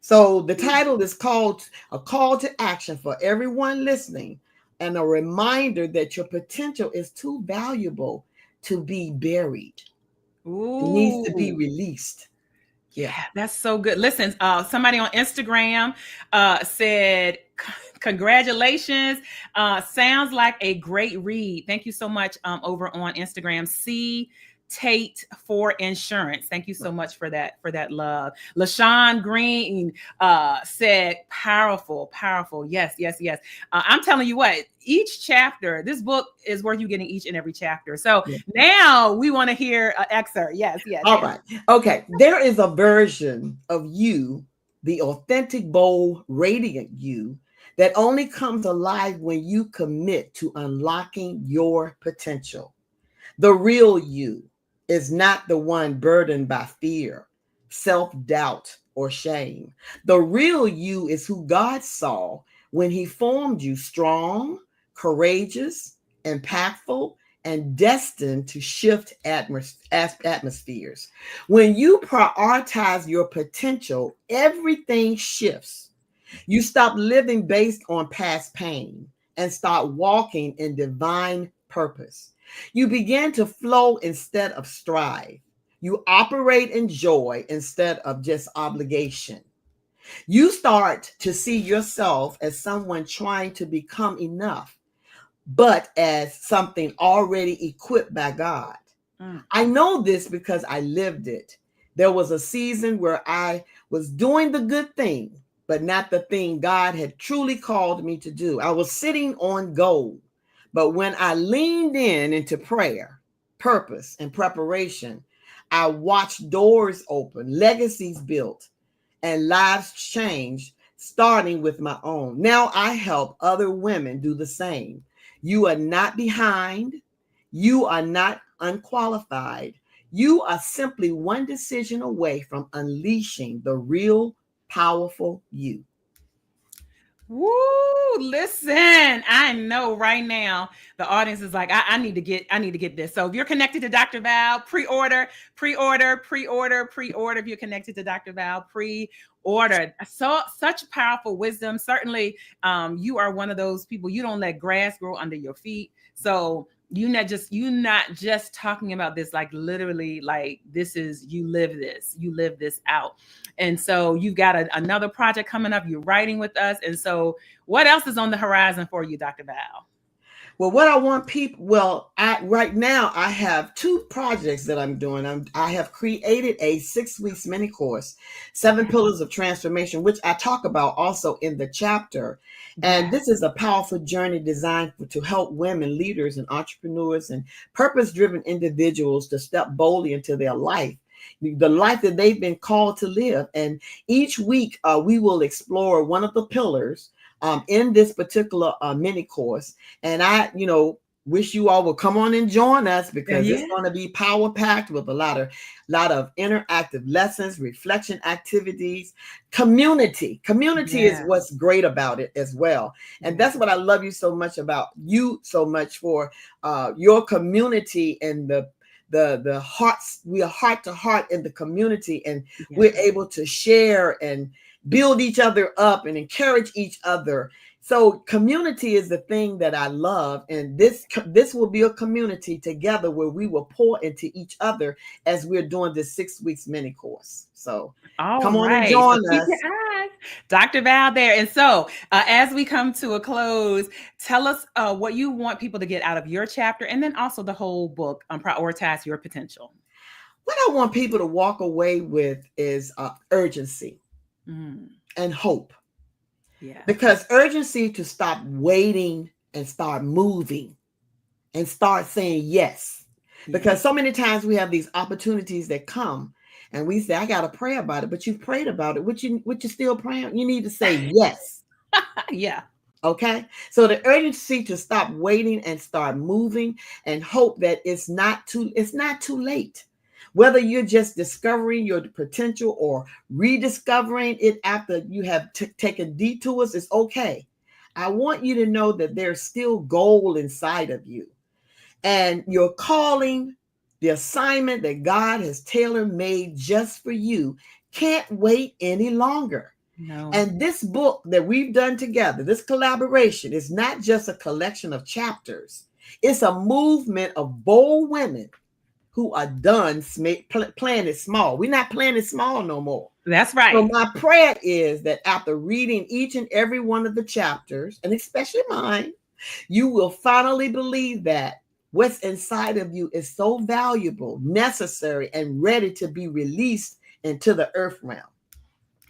So the title is called A Call to Action for everyone listening, and a reminder that your potential is too valuable to be buried. Ooh. It needs to be released. Yeah, that's so good. Listen, somebody on Instagram said, congratulations. Sounds like a great read. Thank you so much over on Instagram. C. Tate for Insurance. Thank you so much for that love. LaShawn Green said, powerful. Yes. I'm telling you what, each chapter, this book is worth you getting each and every chapter. So now we want to hear an excerpt. Yes. All right. Okay. There is a version of you, the authentic, bold, radiant you, that only comes alive when you commit to unlocking your potential. The real you is not the one burdened by fear, self-doubt, or shame. The real you is who God saw when he formed you, strong, courageous, impactful, and destined to shift atmospheres. When you prioritize your potential, everything shifts. You stop living based on past pain and start walking in divine purpose. You begin to flow instead of strive. You operate in joy instead of just obligation. You start to see yourself as someone trying to become enough, but as something already equipped by God. I know this because I lived it. There was a season where I was doing the good thing, but not the thing God had truly called me to do. I was sitting on gold. But when I leaned into prayer, purpose, and preparation, I watched doors open, legacies built, and lives changed, starting with my own. Now I help other women do the same. You are not behind. You are not unqualified. You are simply one decision away from unleashing the real, powerful you. Woo! Listen, I know right now the audience is like, I need to get this. So if you're connected to Dr. Val, pre-order. If you're connected to Dr. Val, pre-order. So such powerful wisdom. Certainly, you are one of those people. You don't let grass grow under your feet. So you're not just talking about this, like literally, like this is, you live this out. And so you've got another project coming up. You're writing with us. And so what else is on the horizon for you, Dr. Val? Well, what I want people, right now I have 2 projects that I'm doing. I have created a 6 weeks mini course, 7 Pillars of Transformation, which I talk about also in the chapter. And this is a powerful journey designed to help women, leaders and entrepreneurs and purpose-driven individuals to step boldly into their life, the life that they've been called to live. And each week we will explore one of the pillars in this particular mini course. And I, wish you all will come on and join us, because it's going to be power packed with a lot of interactive lessons, reflection activities, community is what's great about it as well. And that's what I love you so much for your community and the hearts. We are heart to heart in the community, and we're able to share and build each other up and encourage each other. So community is the thing that I love. And this will be a community together where we will pour into each other as we're doing this 6 weeks mini course. So come on and join us. Dr. Val there. And so as we come to a close, tell us what you want people to get out of your chapter, and then also the whole book, Prioritize Your Potential. What I want people to walk away with is urgency. And hope. Because urgency to stop waiting and start moving and start saying yes. Because so many times we have these opportunities that come and we say, I got to pray about it, but you've prayed about it. What you still praying? You need to say yes. Okay. So the urgency to stop waiting and start moving, and hope that it's not too late. Whether you're just discovering your potential or rediscovering it after you have taken detours, it's okay. I want you to know that there's still gold inside of you. And your calling, the assignment that God has tailor-made just for you, can't wait any longer. No. And this book that we've done together, this collaboration, is not just a collection of chapters. It's a movement of bold women who are done playing it small. We're not playing it small no more. That's right. So my prayer is that after reading each and every one of the chapters, and especially mine, you will finally believe that what's inside of you is so valuable, necessary, and ready to be released into the earth realm.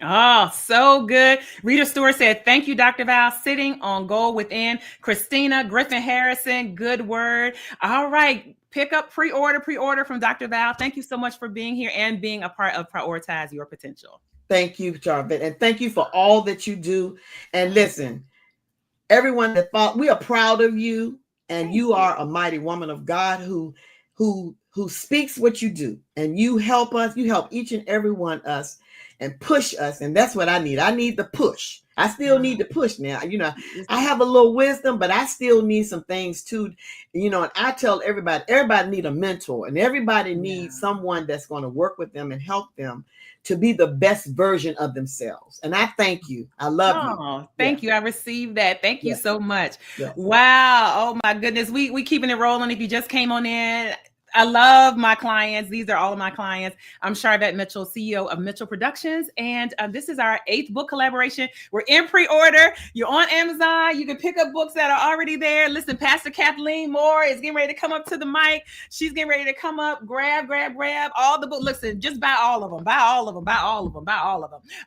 Oh, so good. Rita Stewart said, thank you, Dr. Val. Sitting on Gold Within. Christina Griffin Harrison, good word. All right. Pick up, pre-order from Dr. Val. Thank you so much for being here and being a part of Prioritize Your Potential. Thank you, Sharvette. And thank you for all that you do. And listen, everyone that fought, we are proud of you. And you are a mighty woman of God who speaks what you do. And you help us. You help each and every one us and push us. And that's what I need. I need the push. I still need to push now. I have a little wisdom, but I still need some things too. And I tell everybody need a mentor, and everybody needs someone that's going to work with them and help them to be the best version of themselves. And I thank you. I love you. Thank you. I received that. Thank you so much. Wow. Oh my goodness. We keeping it rolling. If you just came on in, I love my clients. These are all of my clients. I'm Sharvette Mitchell, CEO of Mitchell Productions. And this is our 8th book collaboration. We're in pre-order. You're on Amazon. You can pick up books that are already there. Listen, Pastor Kathleen Moore is getting ready to come up to the mic. She's getting ready to come up, grab all the books. Listen, just buy all of them. Buy all of them.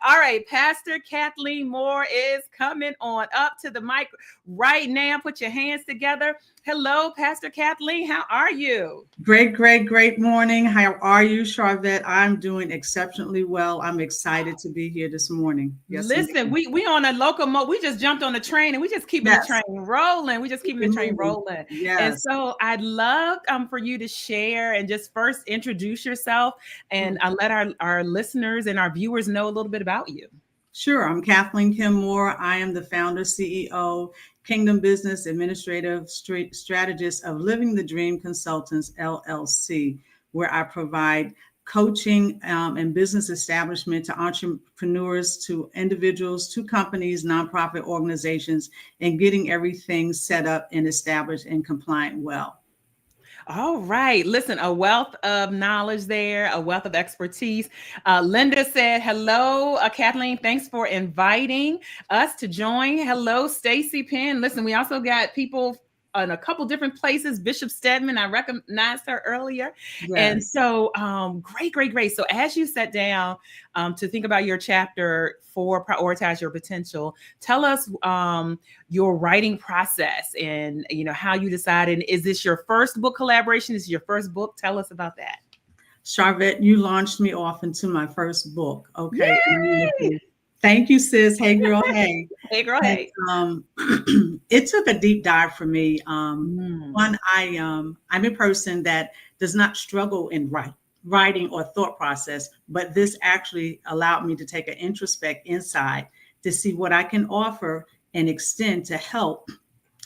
All right. Pastor Kathleen Moore is coming on up to the mic right now. Put your hands together. Hello, Pastor Kathleen. How are you? Great morning. How are you, Sharvette? I'm doing exceptionally well. I'm excited to be here this morning. Yes, listen, we on a locomotive. We just jumped on the train and we just keeping the train rolling. We just keeping the train rolling. Yes. And so I'd love for you to share and just first introduce yourself and let our listeners and our viewers know a little bit about you. Sure. I'm Kathleen Kim Moore. I am the founder, CEO, Kingdom Business Administrative Strategist of Living the Dream Consultants, LLC, where I provide coaching and business establishment to entrepreneurs, to individuals, to companies, nonprofit organizations, and getting everything set up and established and compliant well. All right. Listen, a wealth of knowledge there, a wealth of expertise. Linda said, hello, Kathleen, thanks for inviting us to join. Hello, Stacy Penn. Listen, we also got people in a couple different places. Bishop Stedman, I recognized her earlier. Yes. And so great. So as you sat down to think about your chapter for Prioritize Your Potential, tell us your writing process and how you decided. Is this your first book collaboration? Is this your first book? Tell us about that. Sharvette, you launched me off into my first book. Okay. Yay! Thank you, sis. Hey, girl. Hey. Hey, girl. Hey. It took a deep dive for me. One, I'm a person that does not struggle in writing or thought process, but this actually allowed me to take an introspect inside to see what I can offer and extend to help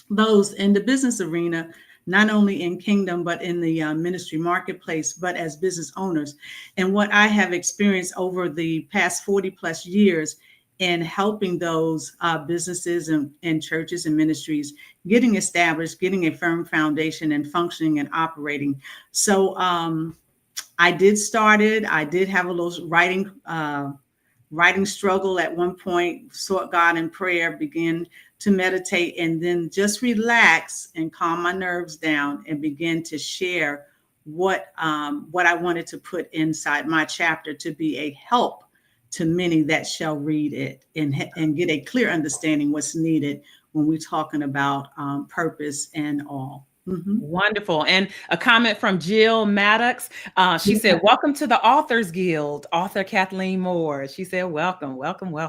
those in the business arena, not only in Kingdom, but in the ministry marketplace, but as business owners. And what I have experienced over the past 40 plus years in helping those businesses and churches and ministries getting established, getting a firm foundation and functioning and operating. So I did have a little writing struggle at one point, sought God in prayer, began to meditate, and then just relax and calm my nerves down and begin to share what I wanted to put inside my chapter to be a help to many that shall read it and get a clear understanding what's needed when we're talking about purpose and all. Mm-hmm. Wonderful. And a comment from Jill Maddox. She said, welcome to the Authors Guild, author Kathleen Moore. She said, welcome.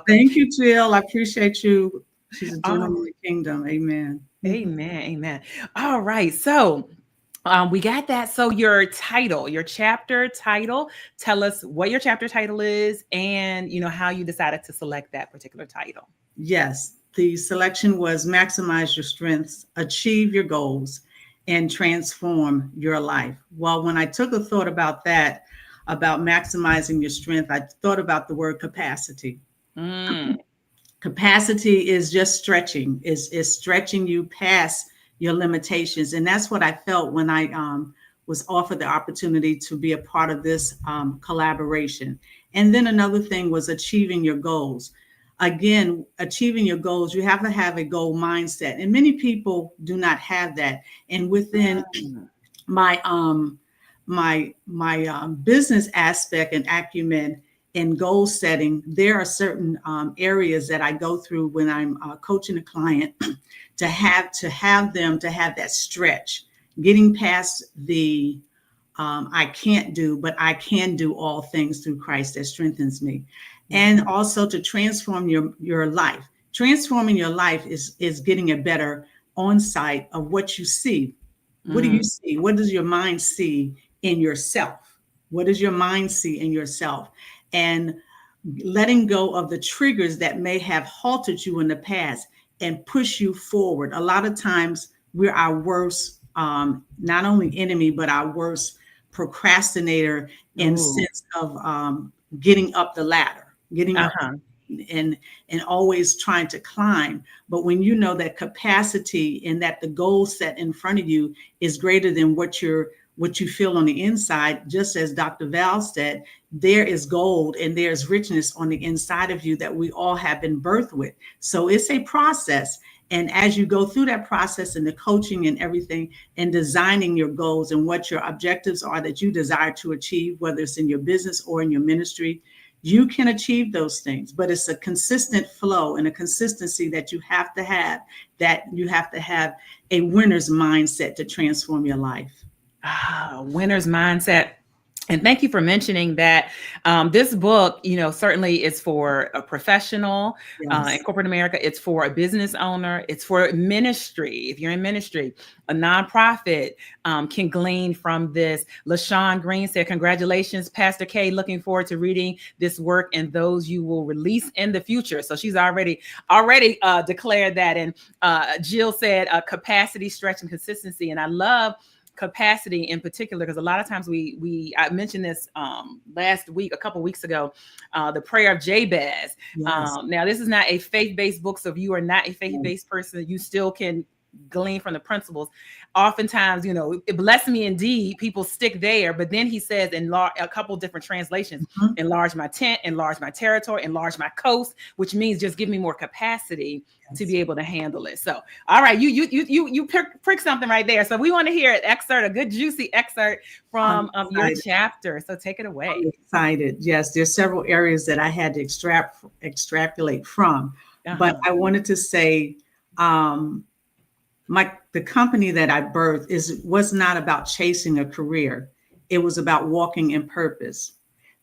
Thank you, Jill. I appreciate you. She's a gentleman in the kingdom. Amen. Amen. All right. So we got that. So your chapter title, tell us what your chapter title is and, how you decided to select that particular title. Yes. The selection was Maximize Your Strengths, Achieve Your Goals, and Transform Your Life. Well, when I took a thought about that, about maximizing your strength, I thought about the word capacity. Capacity is just stretching, is stretching you past your limitations. And that's what I felt when I was offered the opportunity to be a part of this collaboration. And then another thing was achieving your goals. Again, achieving your goals, you have to have a goal mindset. And many people do not have that. And within my business aspect and acumen in goal setting, there are certain areas that I go through when I'm coaching a client to have that stretch, getting past the I can't do, but I can do all things through Christ that strengthens me. And also to transform your life. Transforming your life is getting a better on-site of what you see. What do you see? What does your mind see in yourself? What does your mind see in yourself? And letting go of the triggers that may have halted you in the past and push you forward. A lot of times we're our worst, not only enemy, but our worst procrastinator in sense of getting up the ladder. Getting up and always trying to climb. But when you know that capacity and that the goal set in front of you is greater than what you feel on the inside, just as Dr. Val said, there is gold and there's richness on the inside of you that we all have been birthed with. So it's a process. And as you go through that process and the coaching and everything and designing your goals and what your objectives are that you desire to achieve, whether it's in your business or in your ministry, you can achieve those things, but it's a consistent flow and a consistency that you have to have a winner's mindset to transform your life. Winner's mindset. And thank you for mentioning that. This book, certainly is for a professional Yes. in corporate America. It's for a business owner. It's for ministry. If you're in ministry, a nonprofit can glean from this. LaShawn Green said, "Congratulations, Pastor K. Looking forward to reading this work and those you will release in the future." So she's already declared that. And Jill said, "Capacity, stretch, and consistency." And I love capacity in particular, because a lot of times I mentioned this last week, a couple weeks ago, the prayer of Jabez. Yes. Now, this is not a faith-based book, so if you are not a faith-based person, you still can glean from the principles. Oftentimes, bless me indeed, people stick there, but then he says in a couple different translations, enlarge my tent, enlarge my territory, enlarge my coast, which means just give me more capacity to be able to handle it. So, all right, you prick something right there. So we want to hear an excerpt, a good juicy excerpt from your chapter. So take it away. I'm excited. Yes, there's several areas that I had to extrapolate from, but I wanted to say, the company that I birthed was not about chasing a career. It was about walking in purpose.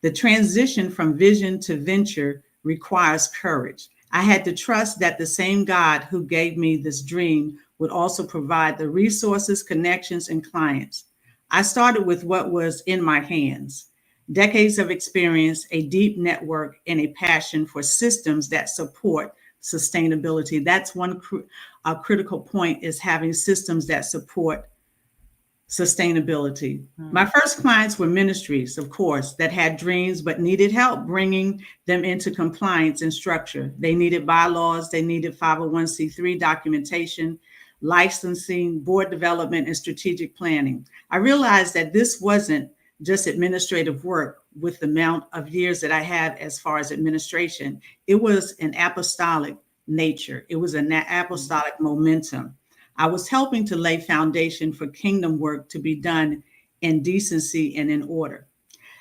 The transition from vision to venture requires courage. I had to trust that the same God who gave me this dream would also provide the resources, connections, and clients. I started with what was in my hands: decades of experience, a deep network, and a passion for systems that support sustainability. That's one critical point, is having systems that support sustainability. My first clients were ministries, of course, that had dreams but needed help bringing them into compliance and structure. They needed bylaws, they needed 501c3 documentation, licensing, board development, and strategic planning. I realized that this wasn't just administrative work with the amount of years that I had as far as administration. It was an apostolic nature. It was an apostolic momentum. I was helping to lay foundation for kingdom work to be done in decency and in order.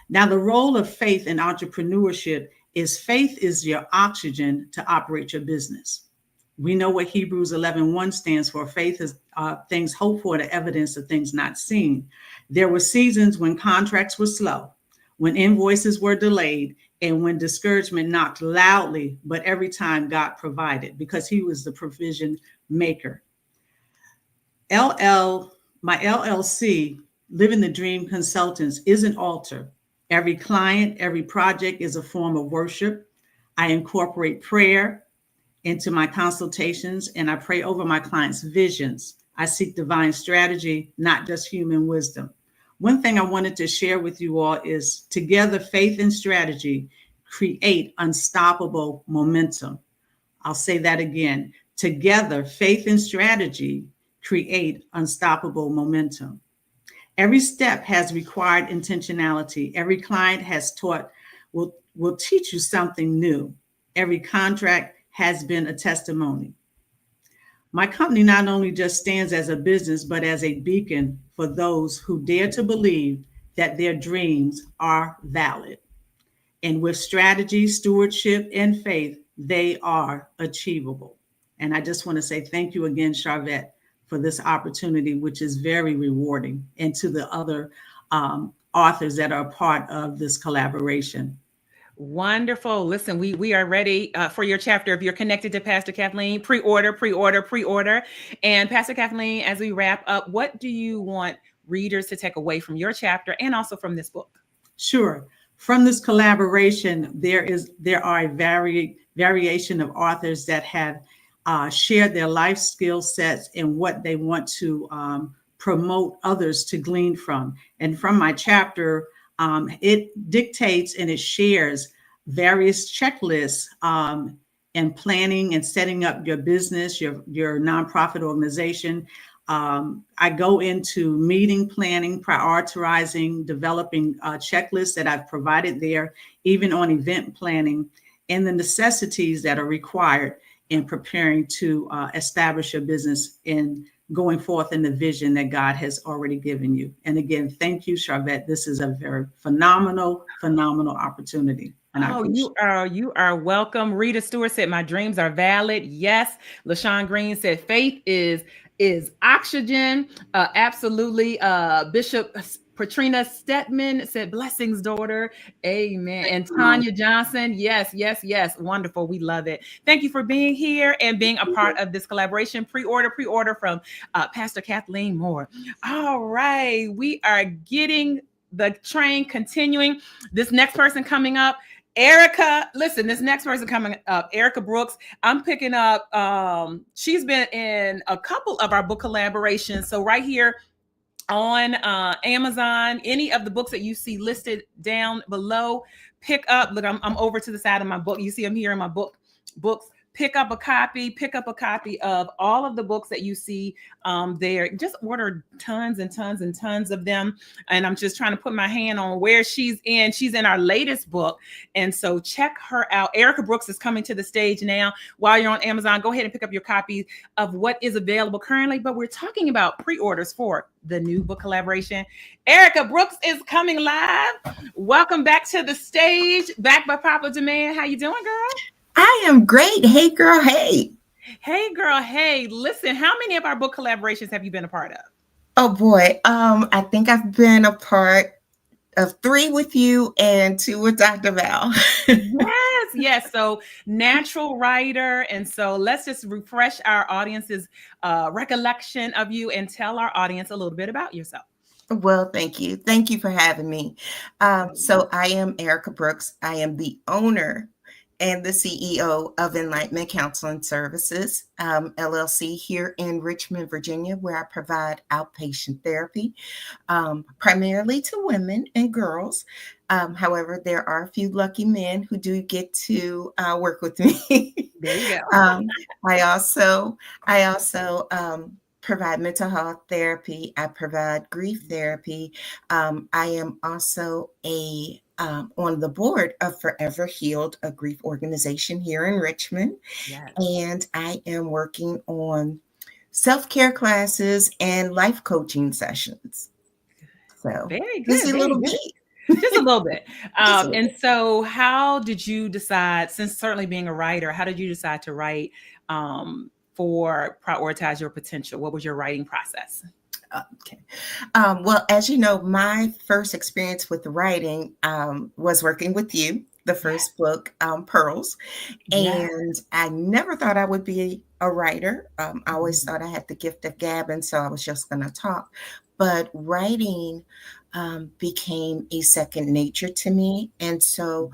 Now, the role of faith in entrepreneurship is faith is your oxygen to operate your business. We know what Hebrews 11:1 stands for. Faith is things hoped for, the evidence of things not seen. There were seasons when contracts were slow, when invoices were delayed, and when discouragement knocked loudly, but every time God provided, because he was the provision maker. My LLC, Living the Dream Consultants, is an altar. Every client, every project is a form of worship. I incorporate prayer into my consultations, and I pray over my clients' visions. I seek divine strategy, not just human wisdom. One thing I wanted to share with you all is together, faith and strategy create unstoppable momentum. I'll say that again. Together, faith and strategy create unstoppable momentum. Every step has required intentionality. Every client will teach you something new. Every contract has been a testimony. My company not only just stands as a business, but as a beacon for those who dare to believe that their dreams are valid. And with strategy, stewardship, and faith, they are achievable. And I just want to say thank you again, Sharvette, for this opportunity, which is very rewarding, and to the other authors that are a part of this collaboration. Wonderful. Listen, we are ready for your chapter. If you're connected to Pastor Kathleen, pre-order. And Pastor Kathleen, as we wrap up, what do you want readers to take away from your chapter and also from this book? Sure. From this collaboration, there are a variation of authors that have shared their life skill sets and what they want to promote others to glean from. And from my chapter, it dictates and it shares various checklists and planning and setting up your business, your nonprofit organization. I go into meeting planning, prioritizing, developing checklists that I've provided there, even on event planning, and the necessities that are required in preparing to establish your business and going forth in the vision that God has already given you. And again, thank you, Sharvette. This is a very phenomenal opportunity. And you are welcome. Rita Stewart said, "My dreams are valid." Yes. LaShawn Green said, "Faith is oxygen." Absolutely. Bishop Patrina Stetman said, blessings, daughter. Amen. And Tanya Johnson, yes, yes, yes. Wonderful. We love it. Thank you for being here and being a part of this collaboration. Pre-order from Pastor Kathleen Moore. All right. We are getting the train continuing. This next person coming up, Erika, listen, this next person coming up, Erika Brooks, I'm picking up, she's been in a couple of our book collaborations. So right here on Amazon, any of the books that you see listed down below, pick up, look, I'm over to the side of my book. You see them here in my books. Pick up a copy of all of the books that you see there. Just order tons and tons and tons of them. And I'm just trying to put my hand on where she's in. She's in our latest book. And so check her out. Erika Brooks is coming to the stage now. While you're on Amazon, go ahead and pick up your copy of what is available currently. But we're talking about pre-orders for the new book collaboration. Erika Brooks is coming live. Welcome back to the stage, back by popular demand. How you doing, girl? I am great. Hey, girl. Hey. Hey, girl. Hey, listen, how many of our book collaborations have you been a part of? Oh, boy. I think I've been a part of 3 with you and 2 with Dr. Val. Yes. So natural writer. And so let's just refresh our audience's recollection of you and tell our audience a little bit about yourself. Well, thank you. Thank you for having me. So I am Erika Brooks. I am the owner and the CEO of Enlightenment Counseling Services, LLC, here in Richmond, Virginia, where I provide outpatient therapy, primarily to women and girls. However, there are a few lucky men who do get to work with me. There you go. I also provide mental health therapy. I provide grief therapy. I am also on the board of Forever Healed, a grief organization here in Richmond. Yes. And I am working on self-care classes and life coaching sessions. So very good. Just a little bit. Just a little bit. And so how did you decide, since certainly being a writer, how did you decide to write for Prioritize Your Potential? What was your writing process? Okay. Well, as you know, my first experience with writing was working with you, the first book, Pearls. And I never thought I would be a writer. I always thought I had the gift of gab, and so I was just going to talk. But writing became a second nature to me. And so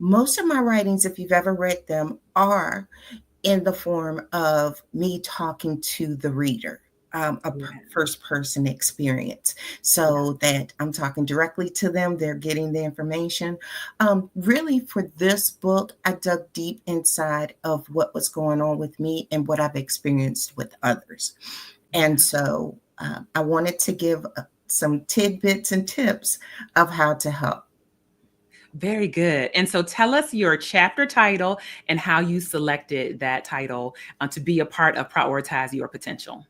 most of my writings, if you've ever read them, are in the form of me talking to the reader. First person experience, so that I'm talking directly to them. They're getting the information. Really, for this book, I dug deep inside of what was going on with me and what I've experienced with others. And so I wanted to give some tidbits and tips of how to help. Very good. And so tell us your chapter title and how you selected that title to be a part of Prioritize Your Potential.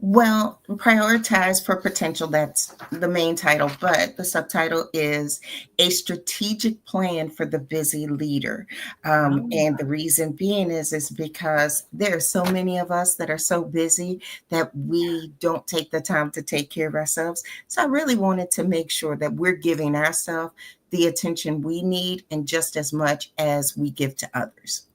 Well, Prioritize for Potential, that's the main title, but the subtitle is A Strategic Plan for the Busy Leader. And the reason being is because there are so many of us that are so busy that we don't take the time to take care of ourselves. So I really wanted to make sure that we're giving ourselves the attention we need and just as much as we give to others.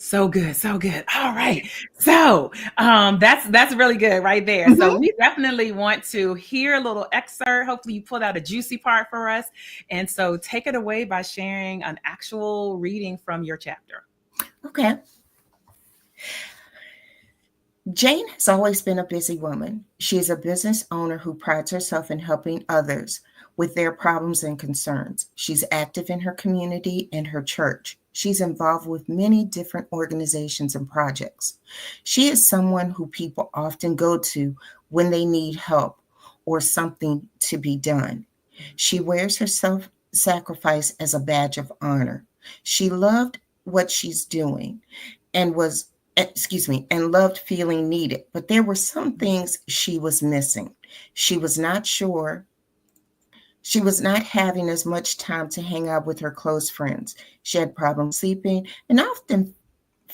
So good. So good. All right. So that's really good right there. So we definitely want to hear a little excerpt. Hopefully you pulled out a juicy part for us. And so take it away by sharing an actual reading from your chapter. Okay. Jane has always been a busy woman. She is a business owner who prides herself in helping others with their problems and concerns. She's active in her community and her church. She's involved with many different organizations and projects. She is someone who people often go to when they need help or something to be done. She wears her self-sacrifice as a badge of honor. She loved what she's doing and loved feeling needed, but there were some things she was missing. She was not sure. She was not having as much time to hang out with her close friends. She had problems sleeping and often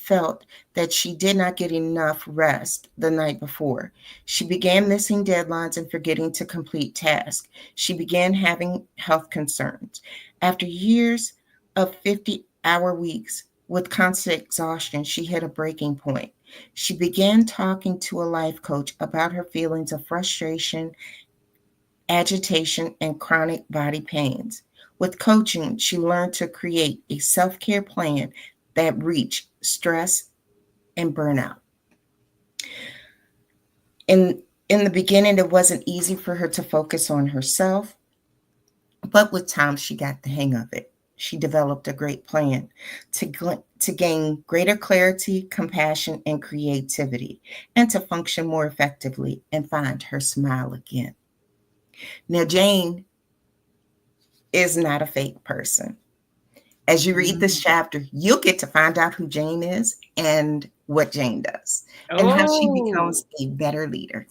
felt that she did not get enough rest the night before. She began missing deadlines and forgetting to complete tasks. She began having health concerns. After years of 50-hour weeks with constant exhaustion, she hit a breaking point. She began talking to a life coach about her feelings of frustration, agitation, and chronic body pains. With coaching, she learned to create a self-care plan that reached stress and burnout. In the beginning, it wasn't easy for her to focus on herself, but with time, she got the hang of it. She developed a great plan to gain greater clarity, compassion, and creativity, and to function more effectively and find her smile again. Now, Jane is not a fake person. As you read this chapter, you'll get to find out who Jane is and what Jane does and how she becomes a better leader.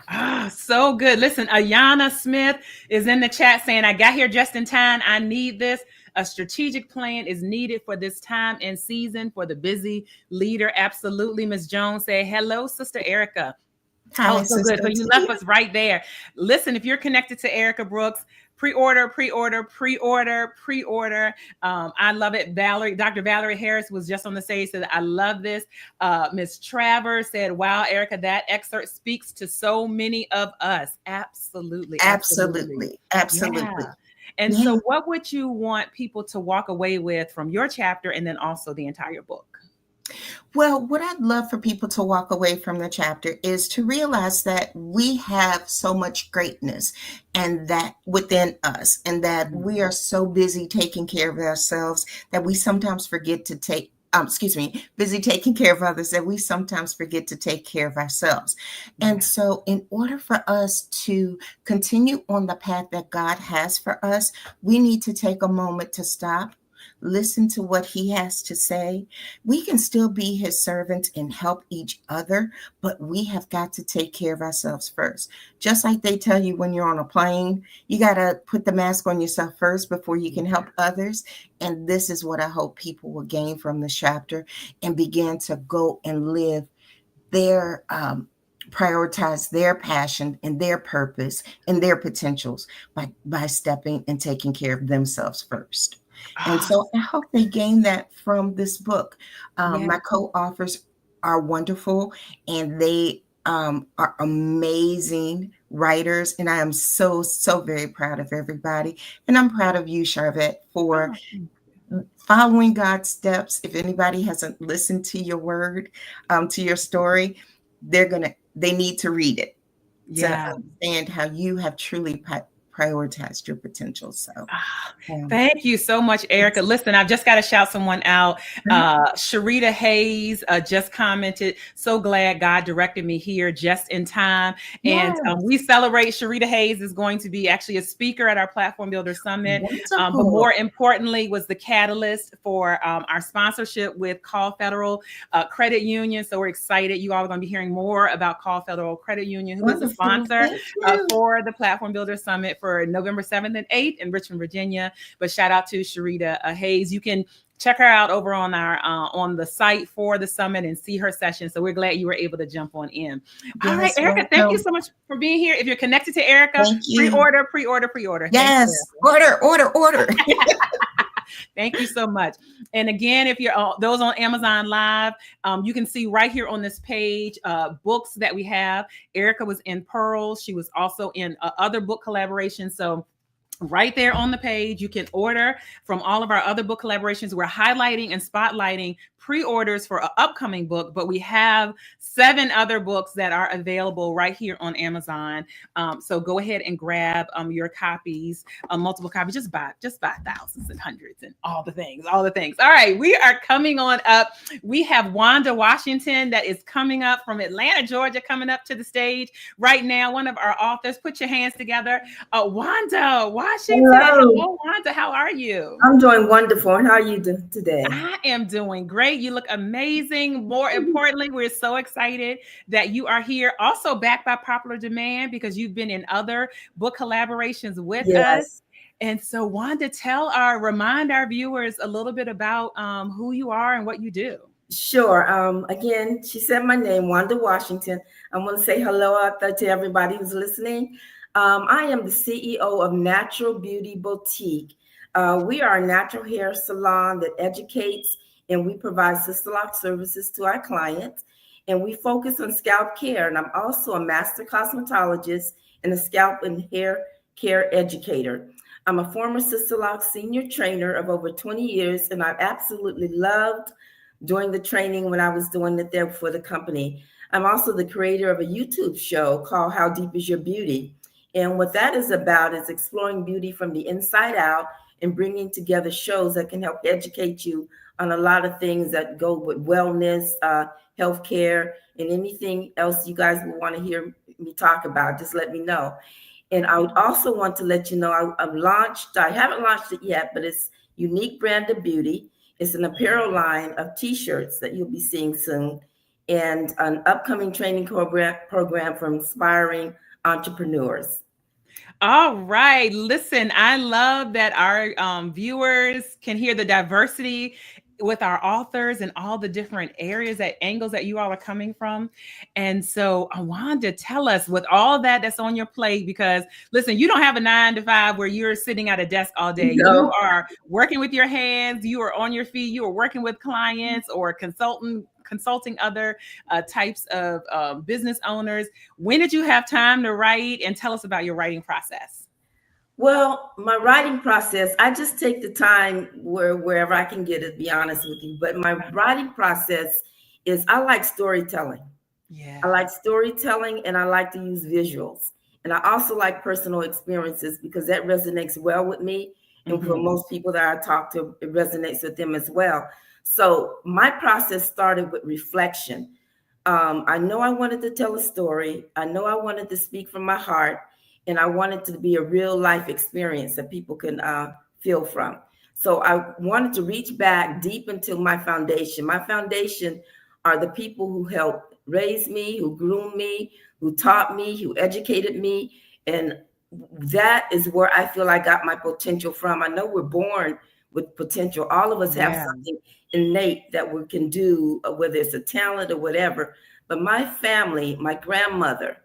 Ah, so good. Listen, Ayana Smith is in the chat saying, I got here just in time. I need this. A strategic plan is needed for this time and season for the busy leader. Absolutely. Ms. Jones said, hello, Sister Erika. Hi, so good. So you left us right there. Listen, if you're connected to Erika Brooks, pre-order. I love it. Dr. Valarie Harris was just on the stage, said, I love this. Ms. Travers said, wow, Erika, that excerpt speaks to so many of us. Absolutely. Yeah. And so what would you want people to walk away with from your chapter and then also the entire book? Well, what I'd love for people to walk away from the chapter is to realize that we have so much greatness and that within us, and that we are so busy taking care of ourselves that we sometimes forget to busy taking care of others, that we sometimes forget to take care of ourselves. And so in order for us to continue on the path that God has for us, we need to take a moment to stop, listen to what he has to say. We can still be his servants and help each other, but we have got to take care of ourselves first. Just like they tell you when you're on a plane, you got to put the mask on yourself first before you can help others. And this is what I hope people will gain from this chapter and begin to go and live their prioritize their passion and their purpose and their potentials by stepping and taking care of themselves first. And so I hope they gain that from this book. My co-authors are wonderful, and they are amazing writers. And I am so very proud of everybody. And I'm proud of you, Sharvette, for following God's steps. If anybody hasn't listened to your word, to your story, they need to read it to understand how you have truly prioritized your potential. So thank you so much, Erika. Listen, I've just got to shout someone out. Sharita Hayes just commented, so glad God directed me here just in time. And we celebrate. Sharita Hayes is going to be actually a speaker at our Platform Builder Summit. But more importantly was the catalyst for our sponsorship with Call Federal Credit Union. So we're excited. You all are going to be hearing more about Call Federal Credit Union, who is the sponsor for the Platform Builder Summit for November 7th and 8th in Richmond, Virginia. But shout out to Sharita Hayes. You can check her out over on our on the site for the summit and see her session. So we're glad you were able to jump on in. All right, Erika, thank you so much for being here. If you're connected to Erika, pre-order. Yes, order. Thank you so much. And again, if you're those on Amazon Live, you can see right here on this page books that we have. Erika was in Pearls. She was also in other book collaborations. So right there on the page, you can order from all of our other book collaborations. We're highlighting and spotlighting pre-orders for an upcoming book, but we have 7 other books that are available right here on Amazon. So go ahead and grab your copies, multiple copies. Just buy thousands and hundreds and all the things. All right, we are coming on up. We have Wanda Washington that is coming up from Atlanta, Georgia, coming up to the stage right now. One of our authors. Put your hands together. Wanda Washington. Hello, Wanda. How are you? I'm doing wonderful. And how are you doing today? I am doing great. You look amazing. More importantly, we're so excited that you are here, also backed by popular demand, because you've been in other book collaborations with us. And so, Wanda, remind our viewers a little bit about who you are and what you do. Sure. Again, she said my name, Wanda Washington. I want to say hello out there to everybody who's listening. I am the CEO of Natural Beauty Boutique. We are a natural hair salon that educates and we provide sister lock services to our clients. And we focus on scalp care. And I'm also a master cosmetologist and a scalp and hair care educator. I'm a former sister lock senior trainer of over 20 years, and I've absolutely loved doing the training when I was doing it there for the company. I'm also the creator of a YouTube show called How Deep Is Your Beauty? And what that is about is exploring beauty from the inside out and bringing together shows that can help educate you on a lot of things that go with wellness, healthcare, and anything else you guys will want to hear me talk about. Just let me know. And I would also want to let you know I haven't launched it yet, but it's Unique Brand of Beauty. It's an apparel line of t-shirts that you'll be seeing soon, and an upcoming training program for inspiring entrepreneurs. All right. Listen, I love that our viewers can hear the diversity with our authors and all the different areas, angles that you all are coming from. And so I wanted to tell us with all that's on your plate, because listen, you don't have a 9-to-5 where you're sitting at a desk all day. No. You are working with your hands. You are on your feet. You are working with clients or consulting other types of business owners. When did you have time to write? And tell us about your writing process. Well, my writing process, I just take the time wherever I can get it, to be honest with you. But my writing process is I like storytelling. Yeah. I like storytelling, and I like to use visuals. And I also like personal experiences because that resonates well with me. And for most people that I talk to, it resonates with them as well. So my process started with reflection. I know I wanted to tell a story. I know I wanted to speak from my heart. And I wanted to be a real life experience that people can feel from. So I wanted to reach back deep into my foundation. My foundation are the people who helped raise me, who groomed me, who taught me, who educated me. And that is where I feel I got my potential from. I know we're born with potential. All of us have something innate that we can do, whether it's a talent or whatever. But my family, my grandmother,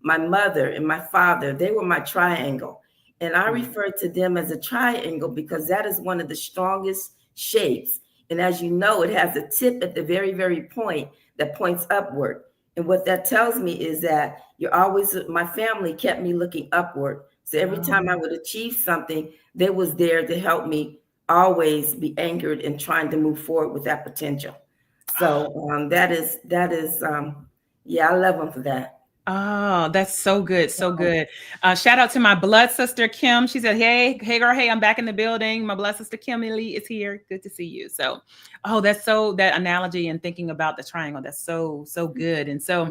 my mother, and my father, they were my triangle. And I refer to them as a triangle because that is one of the strongest shapes. And as you know, it has a tip at the very, very point that points upward. And what that tells me is that my family kept me looking upward. So every time I would achieve something, they was there to help me always be anchored in trying to move forward with that potential. So I love them for that. Oh, that's so good. So good. Shout out to my blood sister, Kim. She said, hey, girl. Hey, I'm back in the building. My blood sister, Kimberly, is here. Good to see you. So, that analogy and thinking about the triangle, that's so good. And so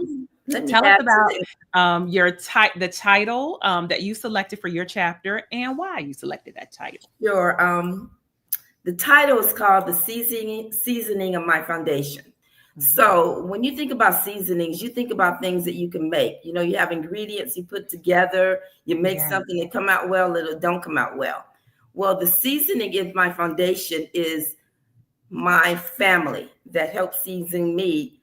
tell us about the title that you selected for your chapter and why you selected that title. Sure. The title is called The Seasoning of My Foundation. So when you think about seasonings, you think about things that you can make. You know, you have ingredients you put together, you make something that come out well, it don't come out well. Well, the seasoning in my foundation is my family that helps season me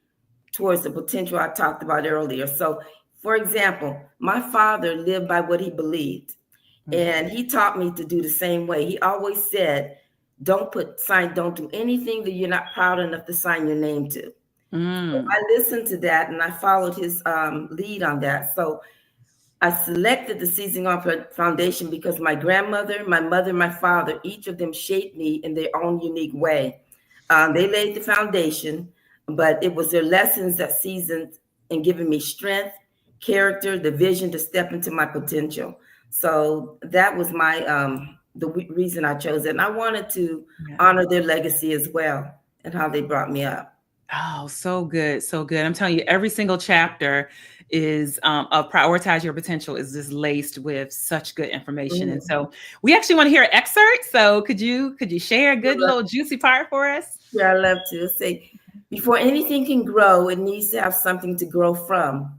towards the potential I talked about earlier. So, for example, my father lived by what he believed, and he taught me to do the same way. He always said, don't do anything that you're not proud enough to sign your name to. So I listened to that and I followed his lead on that. So I selected the Seasoning of Her Foundation because my grandmother, my mother, my father, each of them shaped me in their own unique way. They laid the foundation, but it was their lessons that seasoned and given me strength, character, the vision to step into my potential. So that was the reason I chose it. And I wanted to honor their legacy as well and how they brought me up. Oh, so good. So good. I'm telling you, every single chapter is of Prioritize Your Potential is just laced with such good information. And so we actually want to hear an excerpt. So could you share a good little juicy part for us? Yeah, I love to say, before anything can grow, it needs to have something to grow from.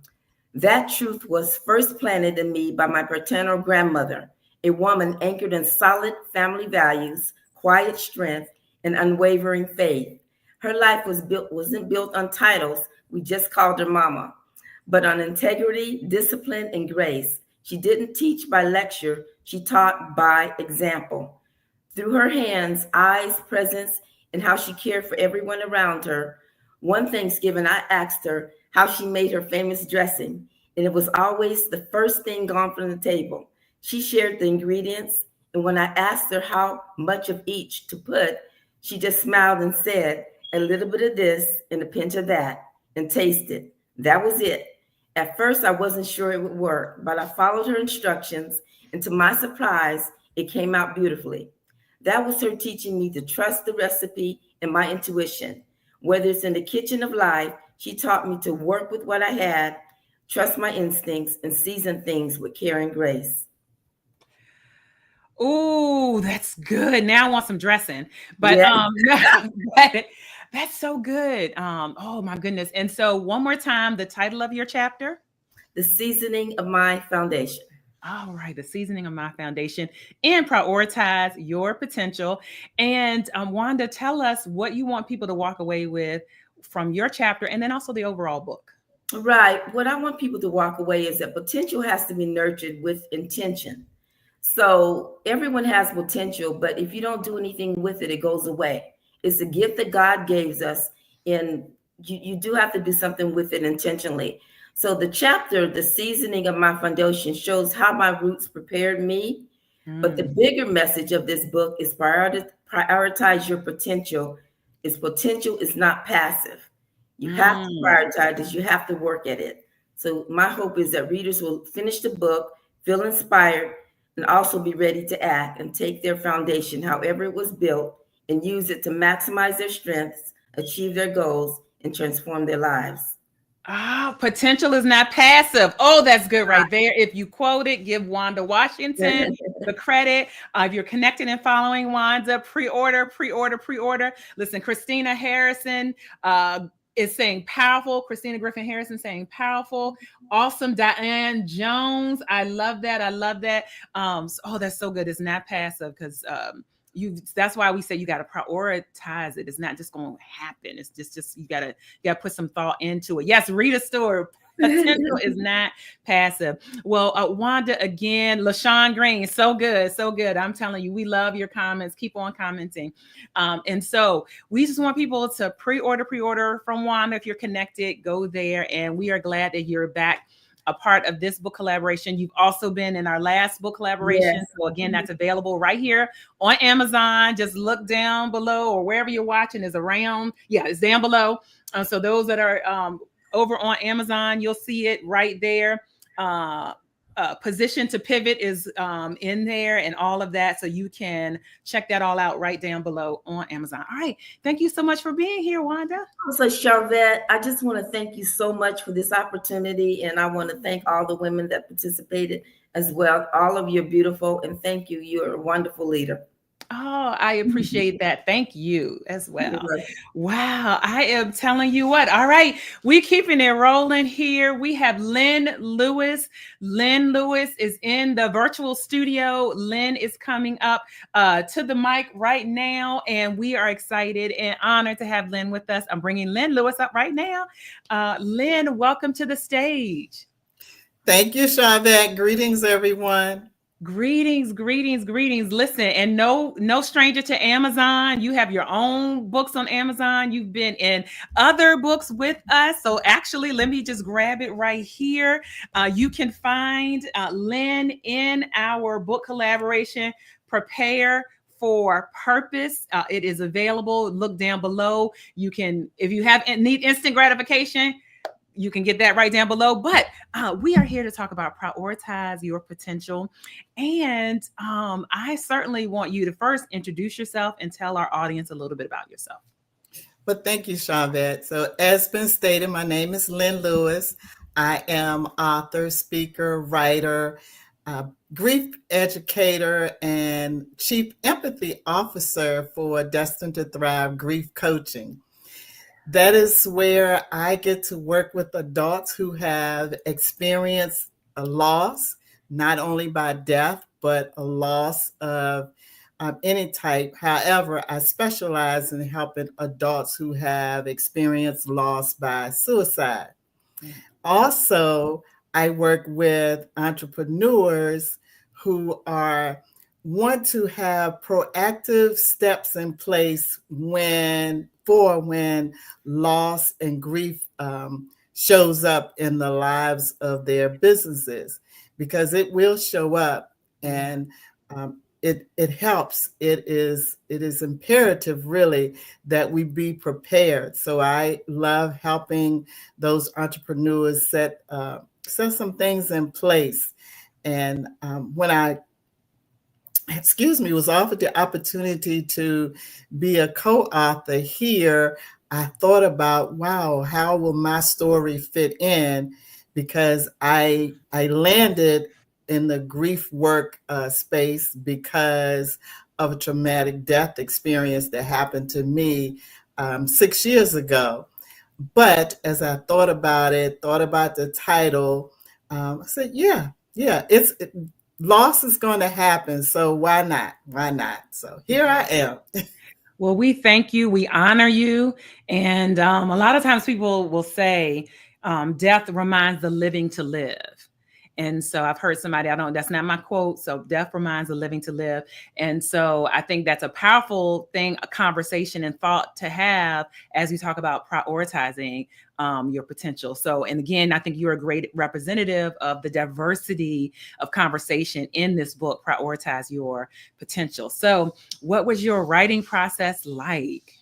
That truth was first planted in me by my paternal grandmother, a woman anchored in solid family values, quiet strength, and unwavering faith. Her life wasn't built on titles. We just called her mama, but on integrity, discipline, and grace. She didn't teach by lecture. She taught by example. Through her hands, eyes, presence, and how she cared for everyone around her. One Thanksgiving, I asked her how she made her famous dressing, and it was always the first thing gone from the table. She shared the ingredients, and when I asked her how much of each to put, she just smiled and said, a little bit of this and a pinch of that, and tasted. That was it. At first, I wasn't sure it would work, but I followed her instructions, and to my surprise, it came out beautifully. That was her teaching me to trust the recipe and my intuition. Whether it's in the kitchen of life, she taught me to work with what I had, trust my instincts, and season things with care and grace. Ooh, that's good. Now I want some dressing. But but that's so good. Oh my goodness. And so one more time, the title of your chapter? The Seasoning of My Foundation. All right, the seasoning of my foundation, and prioritize your potential. And Wanda, tell us what you want people to walk away with from your chapter, and then also the overall book. Right. What I want people to walk away is that potential has to be nurtured with intention. So everyone has potential, but if you don't do anything with it, it goes away. It's a gift that God gave us, and you do have to do something with it intentionally. So the chapter, The Seasoning of My Foundation, shows how my roots prepared me. But the bigger message of this book is prioritize your potential. Its potential is not passive. You have to prioritize it. You have to work at it. So my hope is that readers will finish the book, feel inspired, and also be ready to act and take their foundation, however it was built, and use it to maximize their strengths, achieve their goals, and transform their lives. Potential is not passive. Oh, that's good right there. If you quote it, give Wanda Washington the credit. If you're connected and following Wanda, pre-order. Listen, Christina Harrison is saying powerful. Christina Griffin Harrison saying powerful. Awesome. Diane Jones. I love that. That's so good. It's not passive because that's why we say you got to prioritize it. It's not just going to happen. It's just you got to put some thought into it. Yes, read a story. Potential is not passive. Well, Wanda, again, LaShawn Green, so good. I'm telling you, we love your comments. Keep on commenting. And so we just want people to pre-order from Wanda. If you're connected, go there. And we are glad that you're back, a part of this book collaboration. You've also been in our last book collaboration. Yes. So again, that's available right here on Amazon. Just look down below, or wherever you're watching is around. Yeah, it's down below. So those that are over on Amazon, you'll see it right there. Position to Pivot is in there and all of that. So you can check that all out right down below on Amazon. All right. Thank you so much for being here, Wanda. So Sharvette, I just want to thank you so much for this opportunity. And I want to thank all the women that participated as well. All of you are beautiful. And thank you. You're a wonderful leader. Oh, I appreciate that. Thank you as well. Wow. I am telling you what. All right. We're keeping it rolling here. We have Lynn Lewis. Lynn Lewis is in the virtual studio. Lynn is coming up to the mic right now. And we are excited and honored to have Lynn with us. I'm bringing Lynn Lewis up right now. Lynn, welcome to the stage. Thank you, Sharvette. Greetings, everyone. Greetings. Listen, and no stranger to Amazon. You have your own books on Amazon. You've been in other books with us. So actually, let me just grab it right here. You can find Lynn in our book collaboration, Prepare for Purpose. It is available. Look down below. You can, if you need instant gratification, you can get that right down below. But we are here to talk about prioritize your potential. And I certainly want you to first introduce yourself and tell our audience a little bit about yourself. Well, thank you, Sharvette. So as been stated, my name is Lynn Lewis. I am author, speaker, writer, grief educator, and chief empathy officer for Destined to Thrive Grief Coaching. That is where I get to work with adults who have experienced a loss, not only by death, but a loss of any type. However, I specialize in helping adults who have experienced loss by suicide. Also, I work with entrepreneurs who want to have proactive steps in place when loss and grief shows up in the lives of their businesses, because it will show up, and it helps. It is imperative, really, that we be prepared. So I love helping those entrepreneurs set some things in place. And when I was offered the opportunity to be a co-author here, I thought about, wow, how will my story fit in? Because I landed in the grief work space because of a traumatic death experience that happened to me 6 years ago. But as I thought about the title, I said, loss is going to happen. So why not? Why not? So here I am. Well, we thank you. We honor you. And a lot of times people will say, death reminds the living to live. And so I've heard somebody, that's not my quote. So death reminds the living to live. And so I think that's a powerful thing, a conversation and thought to have as we talk about prioritizing your potential. So, and again, I think you're a great representative of the diversity of conversation in this book, Prioritize Your Potential. So what was your writing process like?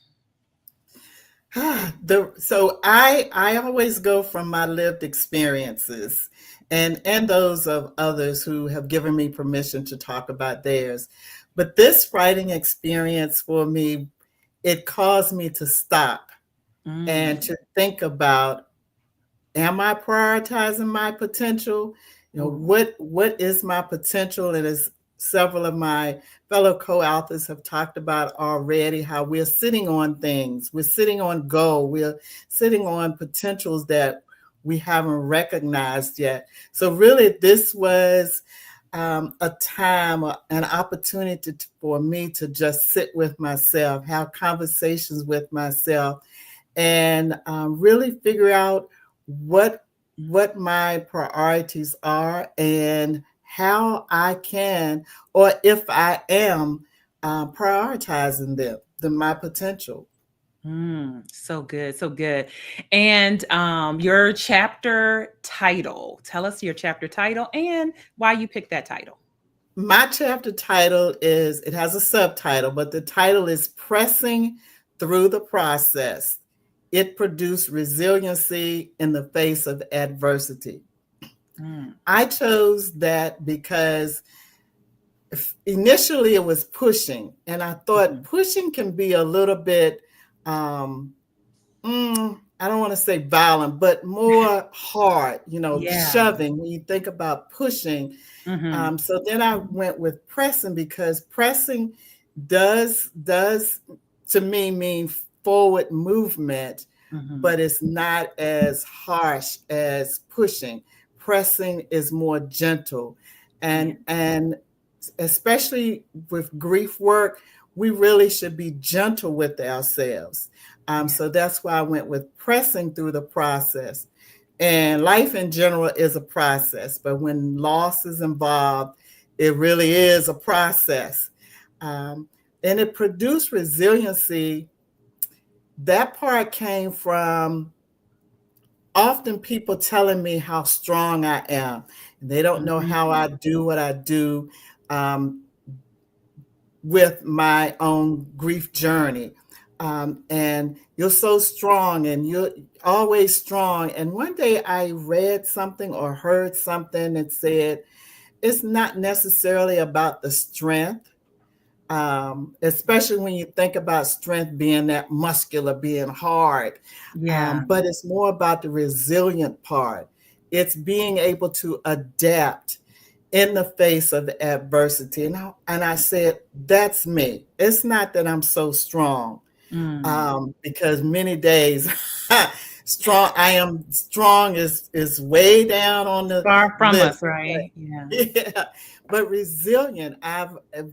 So I always go from my lived experiences and those of others who have given me permission to talk about theirs. But this writing experience for me, it caused me to stop and to think about, am I prioritizing my potential? You know, what is my potential? And as several of my fellow co-authors have talked about already, how we're sitting on things, we're sitting on goal, we're sitting on potentials that we haven't recognized yet. So really, this was a time, an opportunity for me to just sit with myself, have conversations with myself, and really figure out what my priorities are and how I can, or if I am prioritizing my potential. So good. So good. And your chapter title, tell us your chapter title and why you picked that title. My chapter title it has a subtitle, but the title is Pressing Through the Process. It produced resiliency in the face of adversity. I chose that because initially it was pushing, and I thought pushing can be a little bit, I don't want to say violent, but more hard, shoving when you think about pushing. So then I went with pressing, because pressing does to me mean forward movement, but it's not as harsh as pushing. Pressing is more gentle, and especially with grief work, we really should be gentle with ourselves. So that's why I went with pressing through the process. And life in general is a process, but when loss is involved, it really is a process. And it produced resiliency. That part came from often people telling me how strong I am. They don't know how I do what I do with my own grief journey. And you're so strong, and you're always strong. And one day I read something or heard something that said, it's not necessarily about the strength, especially when you think about strength being that muscular, being hard. But it's more about the resilient part. It's being able to adapt in the face of the adversity. And I said, that's me. It's not that I'm so strong, because many days strong, I am strong is way down on the far from list. us, right? Yeah. But resilient.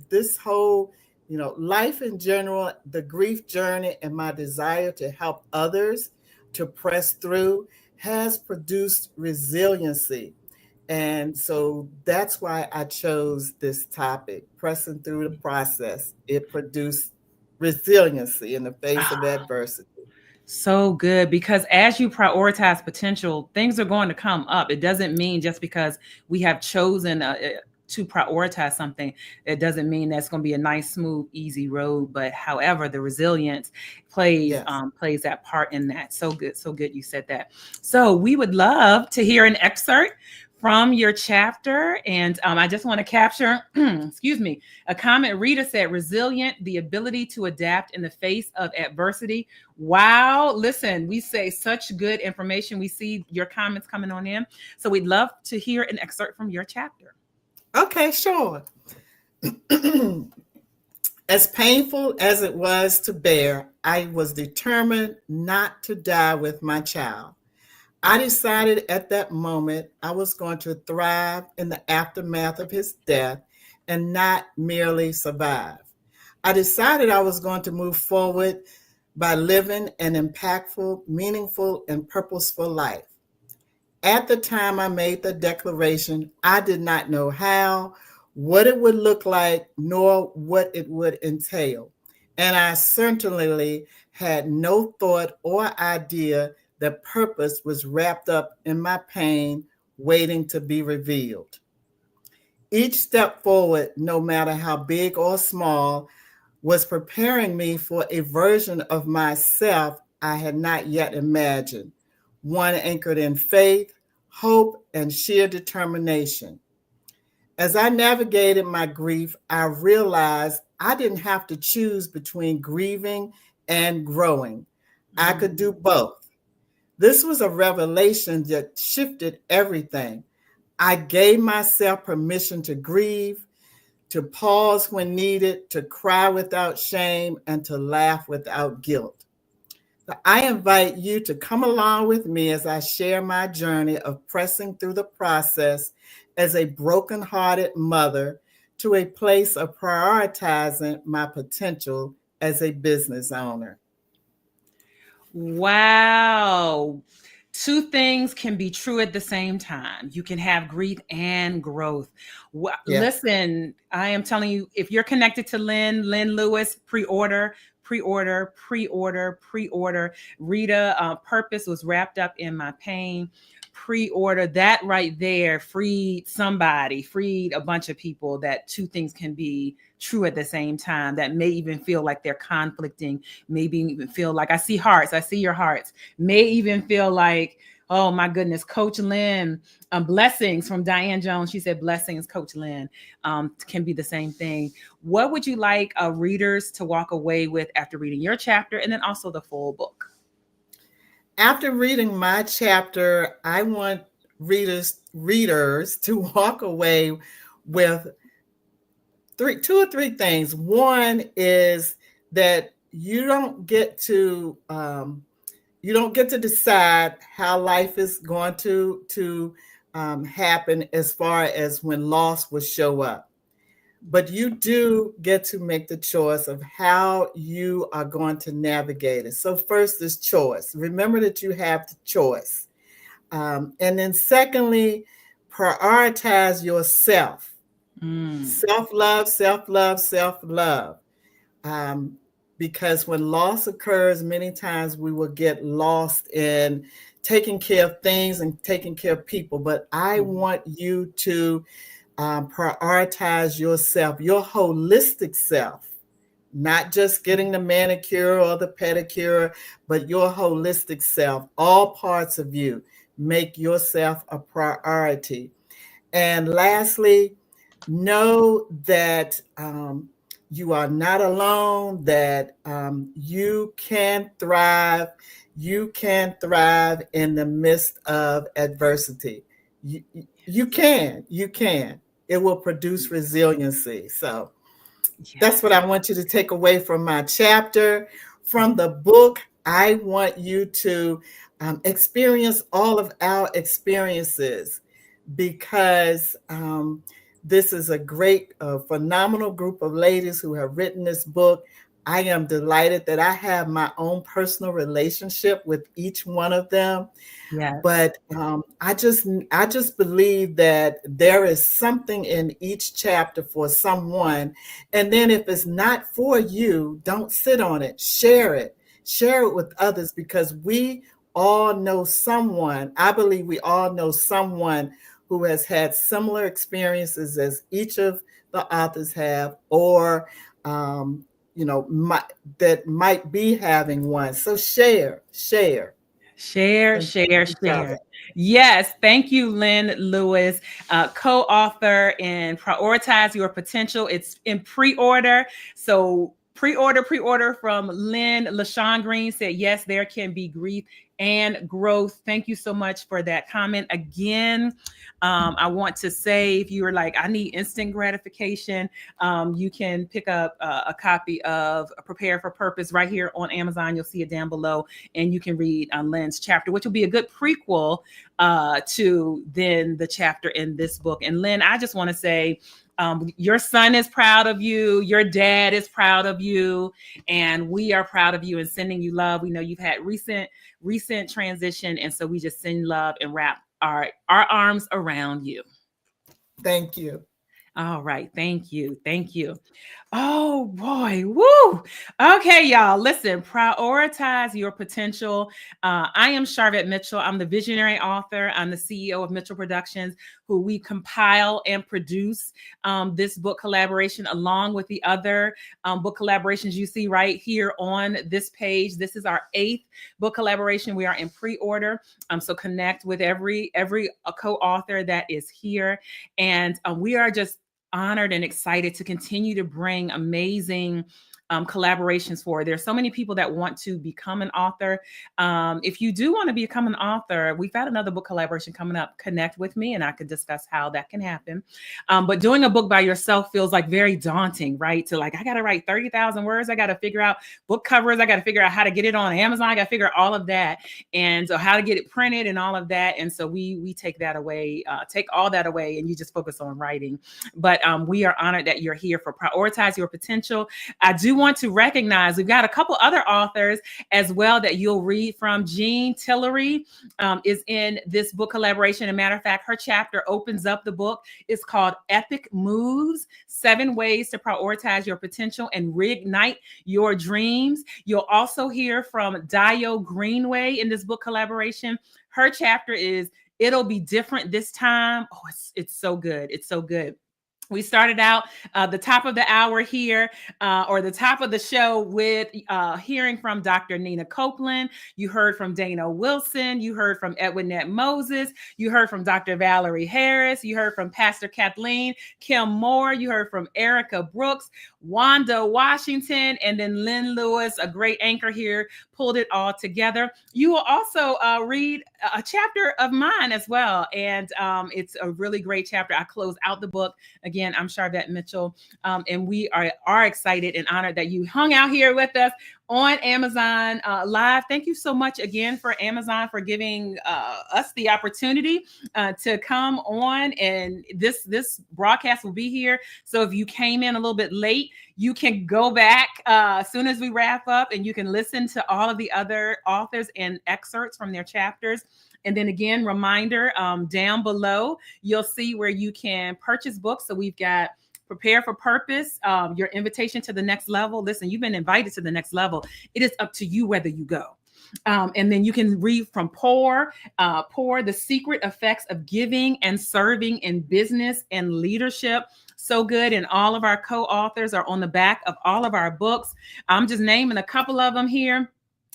This whole life in general, the grief journey, and my desire to help others to press through has produced resiliency. And so that's why I chose this topic, pressing through the process. It produced resiliency in the face of adversity. So good, because as you prioritize potential, things are going to come up. It doesn't mean just because we have chosen to prioritize something, it doesn't mean that's going to be a nice, smooth, easy road. But however, the resilience plays plays that part in that. So good, so good. You said that. So we would love to hear an excerpt from your chapter. And I just want to capture, excuse me, a comment Rita said, resilient, the ability to adapt in the face of adversity. Wow. Listen, we say such good information. We see your comments coming on in. So we'd love to hear an excerpt from your chapter. Okay, sure. As painful as it was to bear, I was determined not to die with my child. I decided at that moment I was going to thrive in the aftermath of his death and not merely survive. I decided I was going to move forward by living an impactful, meaningful, and purposeful life. At the time I made the declaration, I did not know how, what it would look like, nor what it would entail. And I certainly had no thought or idea that purpose was wrapped up in my pain, waiting to be revealed. Each step forward, no matter how big or small, was preparing me for a version of myself I had not yet imagined, one anchored in faith, hope, and sheer determination. As I navigated my grief, I realized I didn't have to choose between grieving and growing. I could do both. This was a revelation that shifted everything. I gave myself permission to grieve, to pause when needed, to cry without shame, and to laugh without guilt. So I invite you to come along with me as I share my journey of pressing through the process as a brokenhearted mother to a place of prioritizing my potential as a business owner. Wow. Two things can be true at the same time. You can have grief and growth. Listen, I am telling you, if you're connected to Lynn Lewis, pre-order. Rita, purpose was wrapped up in my pain. Pre-order. That right there freed somebody, freed a bunch of people, that two things can be true at the same time, that may even feel like they're conflicting, maybe even feel like, I see hearts, I see your hearts, may even feel like, oh my goodness, Coach Lynn, blessings from Diane Jones. She said blessings, Coach Lynn, can be the same thing. What would you like readers to walk away with after reading your chapter, and then also the full book? After reading my chapter, I want readers to walk away with two or three things. One is that you don't get to decide how life is going to happen as far as when loss will show up. But you do get to make the choice of how you are going to navigate it. So first is choice. Remember that you have the choice. And then secondly, prioritize yourself. Self-love, self-love, self-love. Because when loss occurs, many times we will get lost in taking care of things and taking care of people. But I want you to prioritize yourself, your holistic self, not just getting the manicure or the pedicure, but your holistic self, all parts of you. Make yourself a priority. And lastly, know that you are not alone, that you can thrive. You can thrive in the midst of adversity. You can. It will produce resiliency. So that's what I want you to take away from my chapter. From the book, I want you to experience all of our experiences, because This is a great, phenomenal group of ladies who have written this book. I am delighted that I have my own personal relationship with each one of them. Yes. But I just believe that there is something in each chapter for someone. And then if it's not for you, don't sit on it. Share it with others, because we all know someone. I believe we all know someone who has had similar experiences as each of the authors have, or that might be having one. So share. Share. Yes. Thank you, Lynn Lewis, co-author in Prioritize Your Potential. It's in pre-order. So pre-order from Lynn. LaShawn Green said, yes, there can be grief and growth. Thank you so much for that comment. Again, I want to say, if you were like, I need instant gratification, you can pick up a copy of Prepare for Purpose right here on Amazon. You'll see it down below, and you can read Lynn's chapter, which will be a good prequel to then the chapter in this book. And Lynn, I just want to say, your son is proud of you. Your dad is proud of you. And we are proud of you and sending you love. We know you've had recent transition. And so we just send love and wrap our arms around you. Thank you. All right. Thank you. Oh boy. Woo. Okay, y'all. Listen, prioritize your potential. I am Sharvette Mitchell. I'm the visionary author. I'm the CEO of Mitchell Productions, who we compile and produce this book collaboration along with the other book collaborations you see right here on this page. This is our 8th book collaboration. We are in pre-order. So connect with every co-author that is here. And we are just honored and excited to continue to bring amazing collaborations forward. There's so many people that want to become an author. If you do want to become an author, we've got another book collaboration coming up. Connect with me and I could discuss how that can happen. But doing a book by yourself feels like very daunting, right? To like, I got to write 30,000 words. I got to figure out book covers. I got to figure out how to get it on Amazon. I got to figure out all of that. And so how to get it printed and all of that. And so we take that away, take all that away, and you just focus on writing. But we are honored that you're here for Prioritize Your Potential. I do want to recognize we've got a couple other authors as well that you'll read from. Jean Tillery is in this book collaboration. As a matter of fact, her chapter opens up the book. It's called Epic Moves: 7 Ways to Prioritize Your Potential and Reignite Your Dreams. You'll also hear from Dio Greenway in this book collaboration. Her chapter is It'll Be Different This Time. Oh, it's so good. It's so good. We started out the top of the hour here, or the top of the show, with hearing from Dr. Nina Copeland. You heard from Dana Wilson. You heard from Edwinette Moses. You heard from Dr. Valarie Harris. You heard from Pastor Kathleen, Kim Moore. You heard from Erika Brooks, Wanda Washington, and then Lynn Lewis, a great anchor here, pulled it all together. You will also read a chapter of mine as well. And it's a really great chapter. I close out the book. Again, I'm Sharvette Mitchell, and we are excited and honored that you hung out here with us on Amazon Live. Thank you so much again for Amazon for giving us the opportunity to come on, and this broadcast will be here. So if you came in a little bit late, you can go back as soon as we wrap up, and you can listen to all of the other authors and excerpts from their chapters. And then again, reminder, down below, you'll see where you can purchase books. So we've got Prepare for Purpose, your invitation to the next level. Listen, you've been invited to the next level. It is up to you whether you go. And then you can read from Pour, The Secret Effects of Giving and Serving in Business and Leadership. So good. And all of our co-authors are on the back of all of our books. I'm just naming a couple of them here.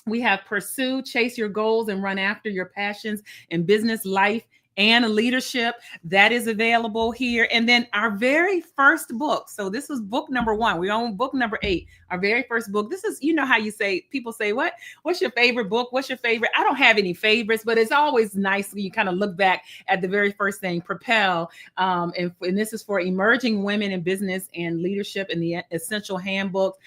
We have Pursue, Chase Your Goals, and Run After Your Passions in Business, Life, and Leadership. That is available here. And then our very first book. So this was book number 1. We're on book number 8. Our very first book. This is, you know how you say, people say, what's your favorite book? What's your favorite? I don't have any favorites, but it's always nice when you kind of look back at the very first thing, Propel. And this is for emerging women in business and leadership in the Essential Handbook.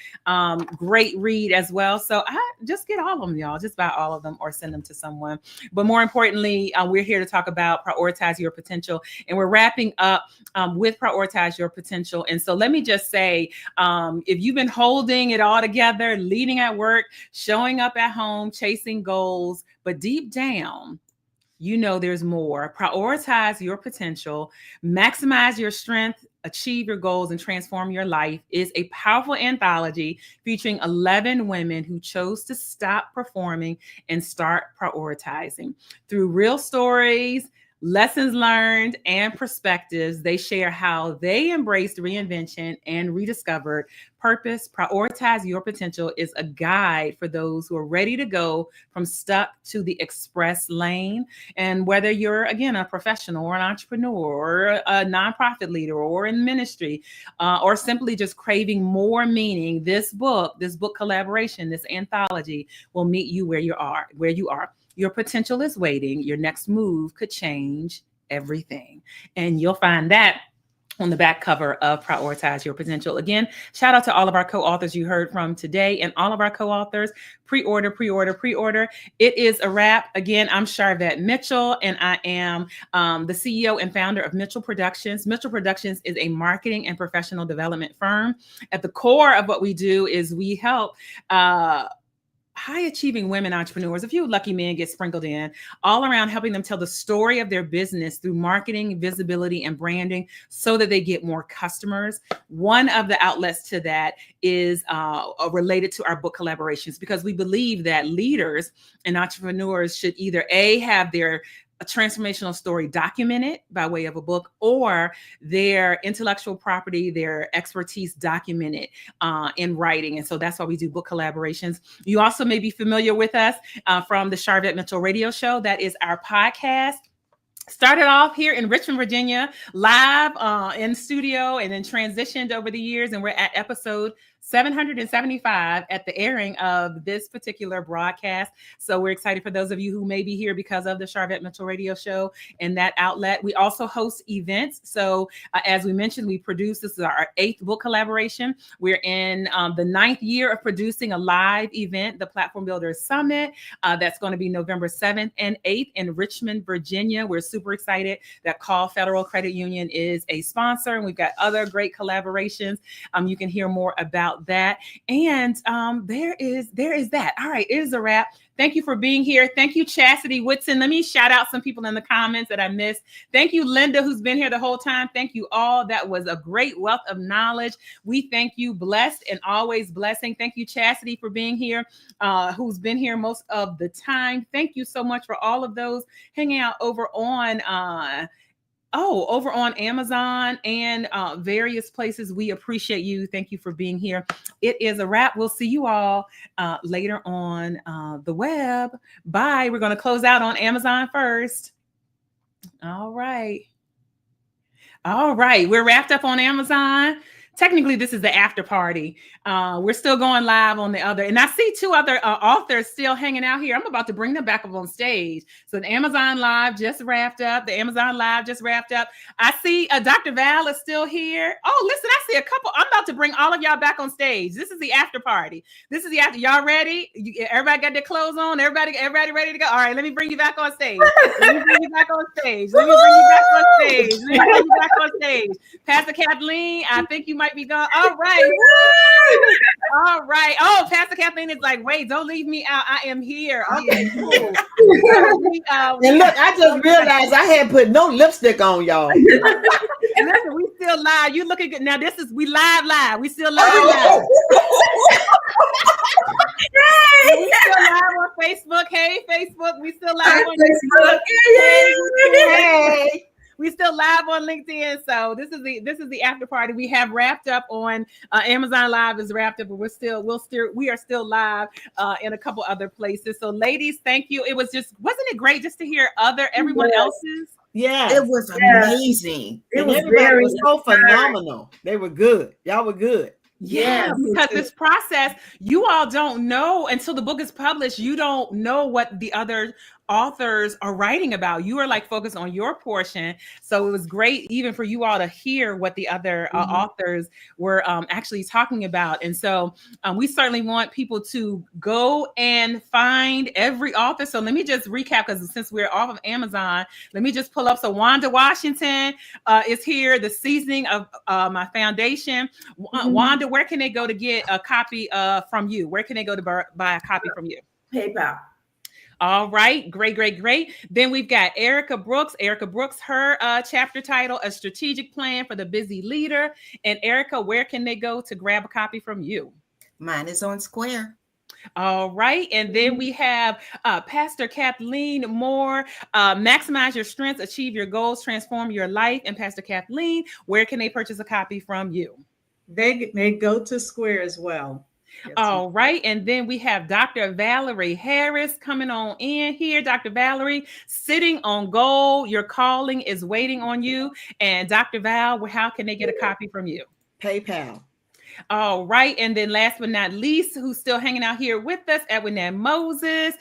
Great read as well. So I just get all of them, y'all. Just buy all of them or send them to someone. But more importantly, we're here to talk about about Prioritize Your Potential. And we're wrapping up with Prioritize Your Potential. And so let me just say, if you've been holding it all together, leading at work, showing up at home, chasing goals, but deep down, you know there's more. Prioritize Your Potential, maximize your strength, achieve your goals, and transform your life is a powerful anthology featuring 11 women who chose to stop performing and start prioritizing. Through real stories, lessons learned, and perspectives, they share how they embraced reinvention and rediscovered purpose. Prioritize Your Potential is a guide for those who are ready to go from stuck to the express lane. And whether you're, again, a professional or an entrepreneur or a nonprofit leader or in ministry, or simply just craving more meaning, this book collaboration, this anthology will meet you where you are. Your potential is waiting. Your next move could change everything. And you'll find that on the back cover of Prioritize Your Potential. Again, shout out to all of our co-authors you heard from today and all of our co-authors. Pre-order. It is a wrap. Again, I'm Sharvette Mitchell, and I am the CEO and founder of Mitchell Productions. Mitchell Productions is a marketing and professional development firm. At the core of what we do is we help high-achieving women entrepreneurs, a few lucky men get sprinkled in, all around helping them tell the story of their business through marketing, visibility, and branding so that they get more customers. One of the outlets to that is related to our book collaborations, because we believe that leaders and entrepreneurs should either A, have their a transformational story documented by way of a book, or their intellectual property, their expertise documented in writing. And so that's why we do book collaborations. You also may be familiar with us from the Sharvette Mitchell Radio Show. That is our podcast. Started off here in Richmond, Virginia, live in studio, and then transitioned over the years. And we're at episode 775 at the airing of this particular broadcast. So we're excited for those of you who may be here because of the Sharvette Mitchell Radio Show and that outlet. We also host events. So as we mentioned, this is our 8th book collaboration. We're in the 9th year of producing a live event, the Platform Builders Summit. That's going to be November 7th and 8th in Richmond, Virginia. We're super excited that Call Federal Credit Union is a sponsor, and we've got other great collaborations. You can hear more about that. And there is that. All right, it is a wrap. Thank you for being here. Thank you, Chastity Whitson. Let me shout out some people in the comments that I missed. Thank you, Linda, who's been here the whole time. Thank you all. That was a great wealth of knowledge. We thank you. Blessed and always blessing. Thank you, Chastity, for being here, who's been here most of the time. Thank you so much for all of those hanging out over on Amazon and various places. We appreciate you. Thank you for being here. It is a wrap. We'll see you all later on the web. Bye. We're going to close out on Amazon first. All right. We're wrapped up on Amazon. Technically, this is the after party. We're still going live on the other. And I see 2 other authors still hanging out here. I'm about to bring them back up on stage. So the Amazon Live just wrapped up. I see Dr. Val is still here. Oh, listen, I see a couple. I'm about to bring all of y'all back on stage. This is the after party. Y'all ready? Everybody got their clothes on? Everybody ready to go? All right, let me bring you back on stage. Pastor Kathleen, I think you might be gone. All right. Oh, Pastor Kathleen is like, wait, don't leave me out. I am here. Okay, cool. And look, I just realized I hadn't put no lipstick on, y'all. Listen, we still live. You looking good. Now we live. We still live. We still live on Facebook. Hey, Facebook. We still live on Facebook. Hey. We still live on LinkedIn. So this is the after party. We have wrapped up on Amazon Live is wrapped up, but we are still live in a couple other places. So ladies, thank you. Wasn't it great just to hear everyone else's? Yeah, it was amazing. Everybody was so phenomenal. They were good. Y'all were good. Yeah, because this process, you all don't know until the book is published. You don't know what the other authors are writing about. You are like focused on your portion. So it was great even for you all to hear what the other authors were actually talking about. And so we certainly want people to go and find every author. So let me just recap, because since we're off of Amazon, let me just pull up. So Wanda Washington is here, The Seasoning of My Foundation. Wanda, where can they go to get a copy from you? Where can they go to buy a copy from you? PayPal. All right, great. Then we've got Erika Brooks. Erika Brooks, her chapter title, A Strategic Plan for the Busy Leader. And Erika, where can they go to grab a copy from you? Mine is on Square. All right. And then we have Pastor Kathleen Moore, Maximize Your Strengths, Achieve Your Goals, Transform Your Life. And Pastor Kathleen, where can they purchase a copy from you? They go to Square as well. Yes. All right. And then we have Dr. Valarie Harris coming on in here. Dr. Valarie, Sitting on Gold. Your calling is waiting on you. And Dr. Val, how can they get a copy from you? PayPal. All right. And then last but not least, who's still hanging out here with us, Edwinette Moses,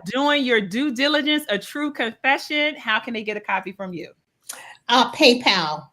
Doing Your Due Diligence, A True Confession. How can they get a copy from you? PayPal.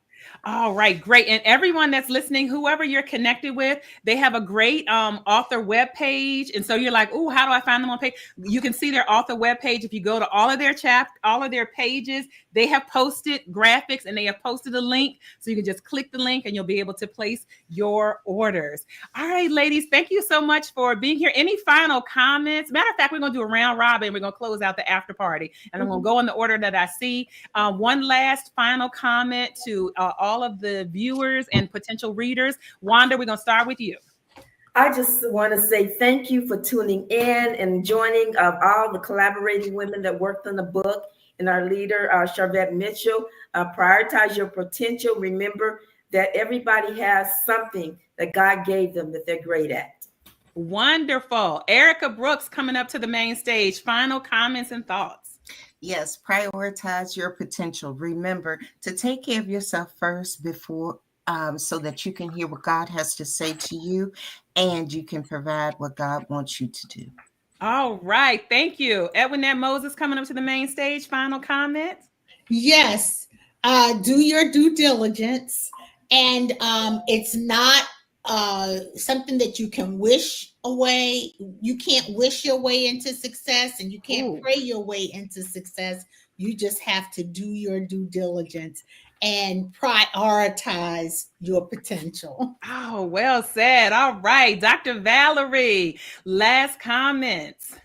All right, great. And everyone that's listening, whoever you're connected with, they have a great author webpage. And so you're like, oh, how do I find them on page? You can see their author webpage. If you go to all of their pages, they have posted graphics and they have posted a link. So you can just click the link and you'll be able to place your orders. All right, ladies, thank you so much for being here. Any final comments? Matter of fact, we're going to do a round robin. We're going to close out the after party. And I'm going to go in the order that I see. One last final comment to all of the viewers and potential readers. Wanda, we're going to start with you. I just want to say thank you for tuning in and joining all the collaborating women that worked on the book and our leader, Sharvette Mitchell. Prioritize your potential. Remember that everybody has something that God gave them that they're great at. Wonderful. Erika Brooks coming up to the main stage. Final comments and thoughts. Yes, prioritize your potential. Remember to take care of yourself first before so that you can hear what God has to say to you and you can provide what God wants you to do. All right. Thank you. Edwinette Moses coming up to the main stage. Final comments? Yes. Do your due diligence. And it's not something that you can wish away. You can't wish your way into success and you can't pray your way into success. You just have to do your due diligence and prioritize your potential. Oh, well said. All right. Dr. Valarie, last comments.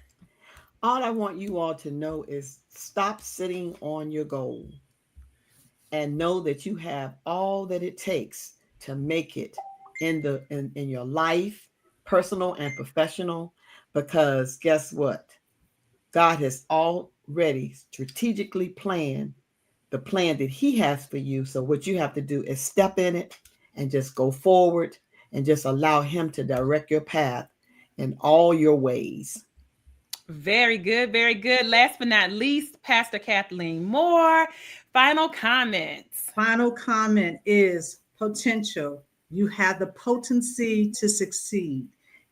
All I want you all to know is stop sitting on your goal and know that you have all that it takes to make it in your life, personal and professional, because guess what? God has already strategically planned the plan that he has for you. So what you have to do is step in it and just go forward and just allow him to direct your path in all your ways. Very good. Very good. Last but not least, Pastor Kathleen Moore. Final comments. Final comment is potential. You have the potency to succeed.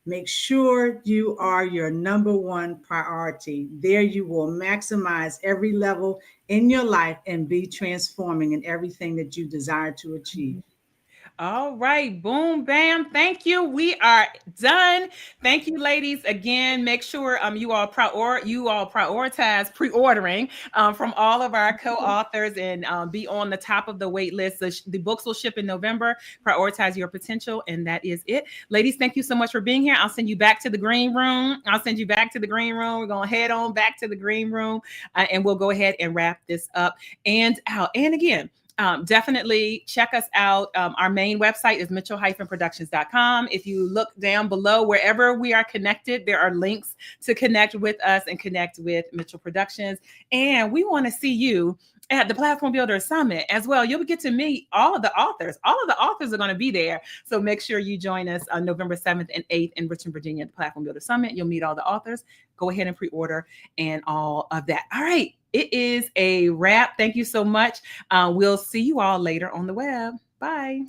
Make sure you are your number one priority. There you will maximize every level in your life and be transforming in everything that you desire to achieve. All right. Boom, bam. Thank you. We are done. Thank you, ladies. Again, make sure you all prioritize pre-ordering from all of our co-authors and be on the top of the wait list. The books will ship in November. Prioritize your potential. And that is it. Ladies, thank you so much for being here. I'll send you back to the green room. We're going to head on back to the green room and we'll go ahead and wrap this up and out. And again, definitely check us out. Our main website is mitchell-productions.com. If you look down below, wherever we are connected, there are links to connect with us and connect with Mitchell Productions. And we want to see you at the Platform Builder Summit as well. You'll get to meet all of the authors. All of the authors are going to be there. So make sure you join us on November 7th and 8th in Richmond, Virginia, at the Platform Builder Summit. You'll meet all the authors. Go ahead and pre-order and all of that. All right. It is a wrap. Thank you so much. We'll see you all later on the web. Bye.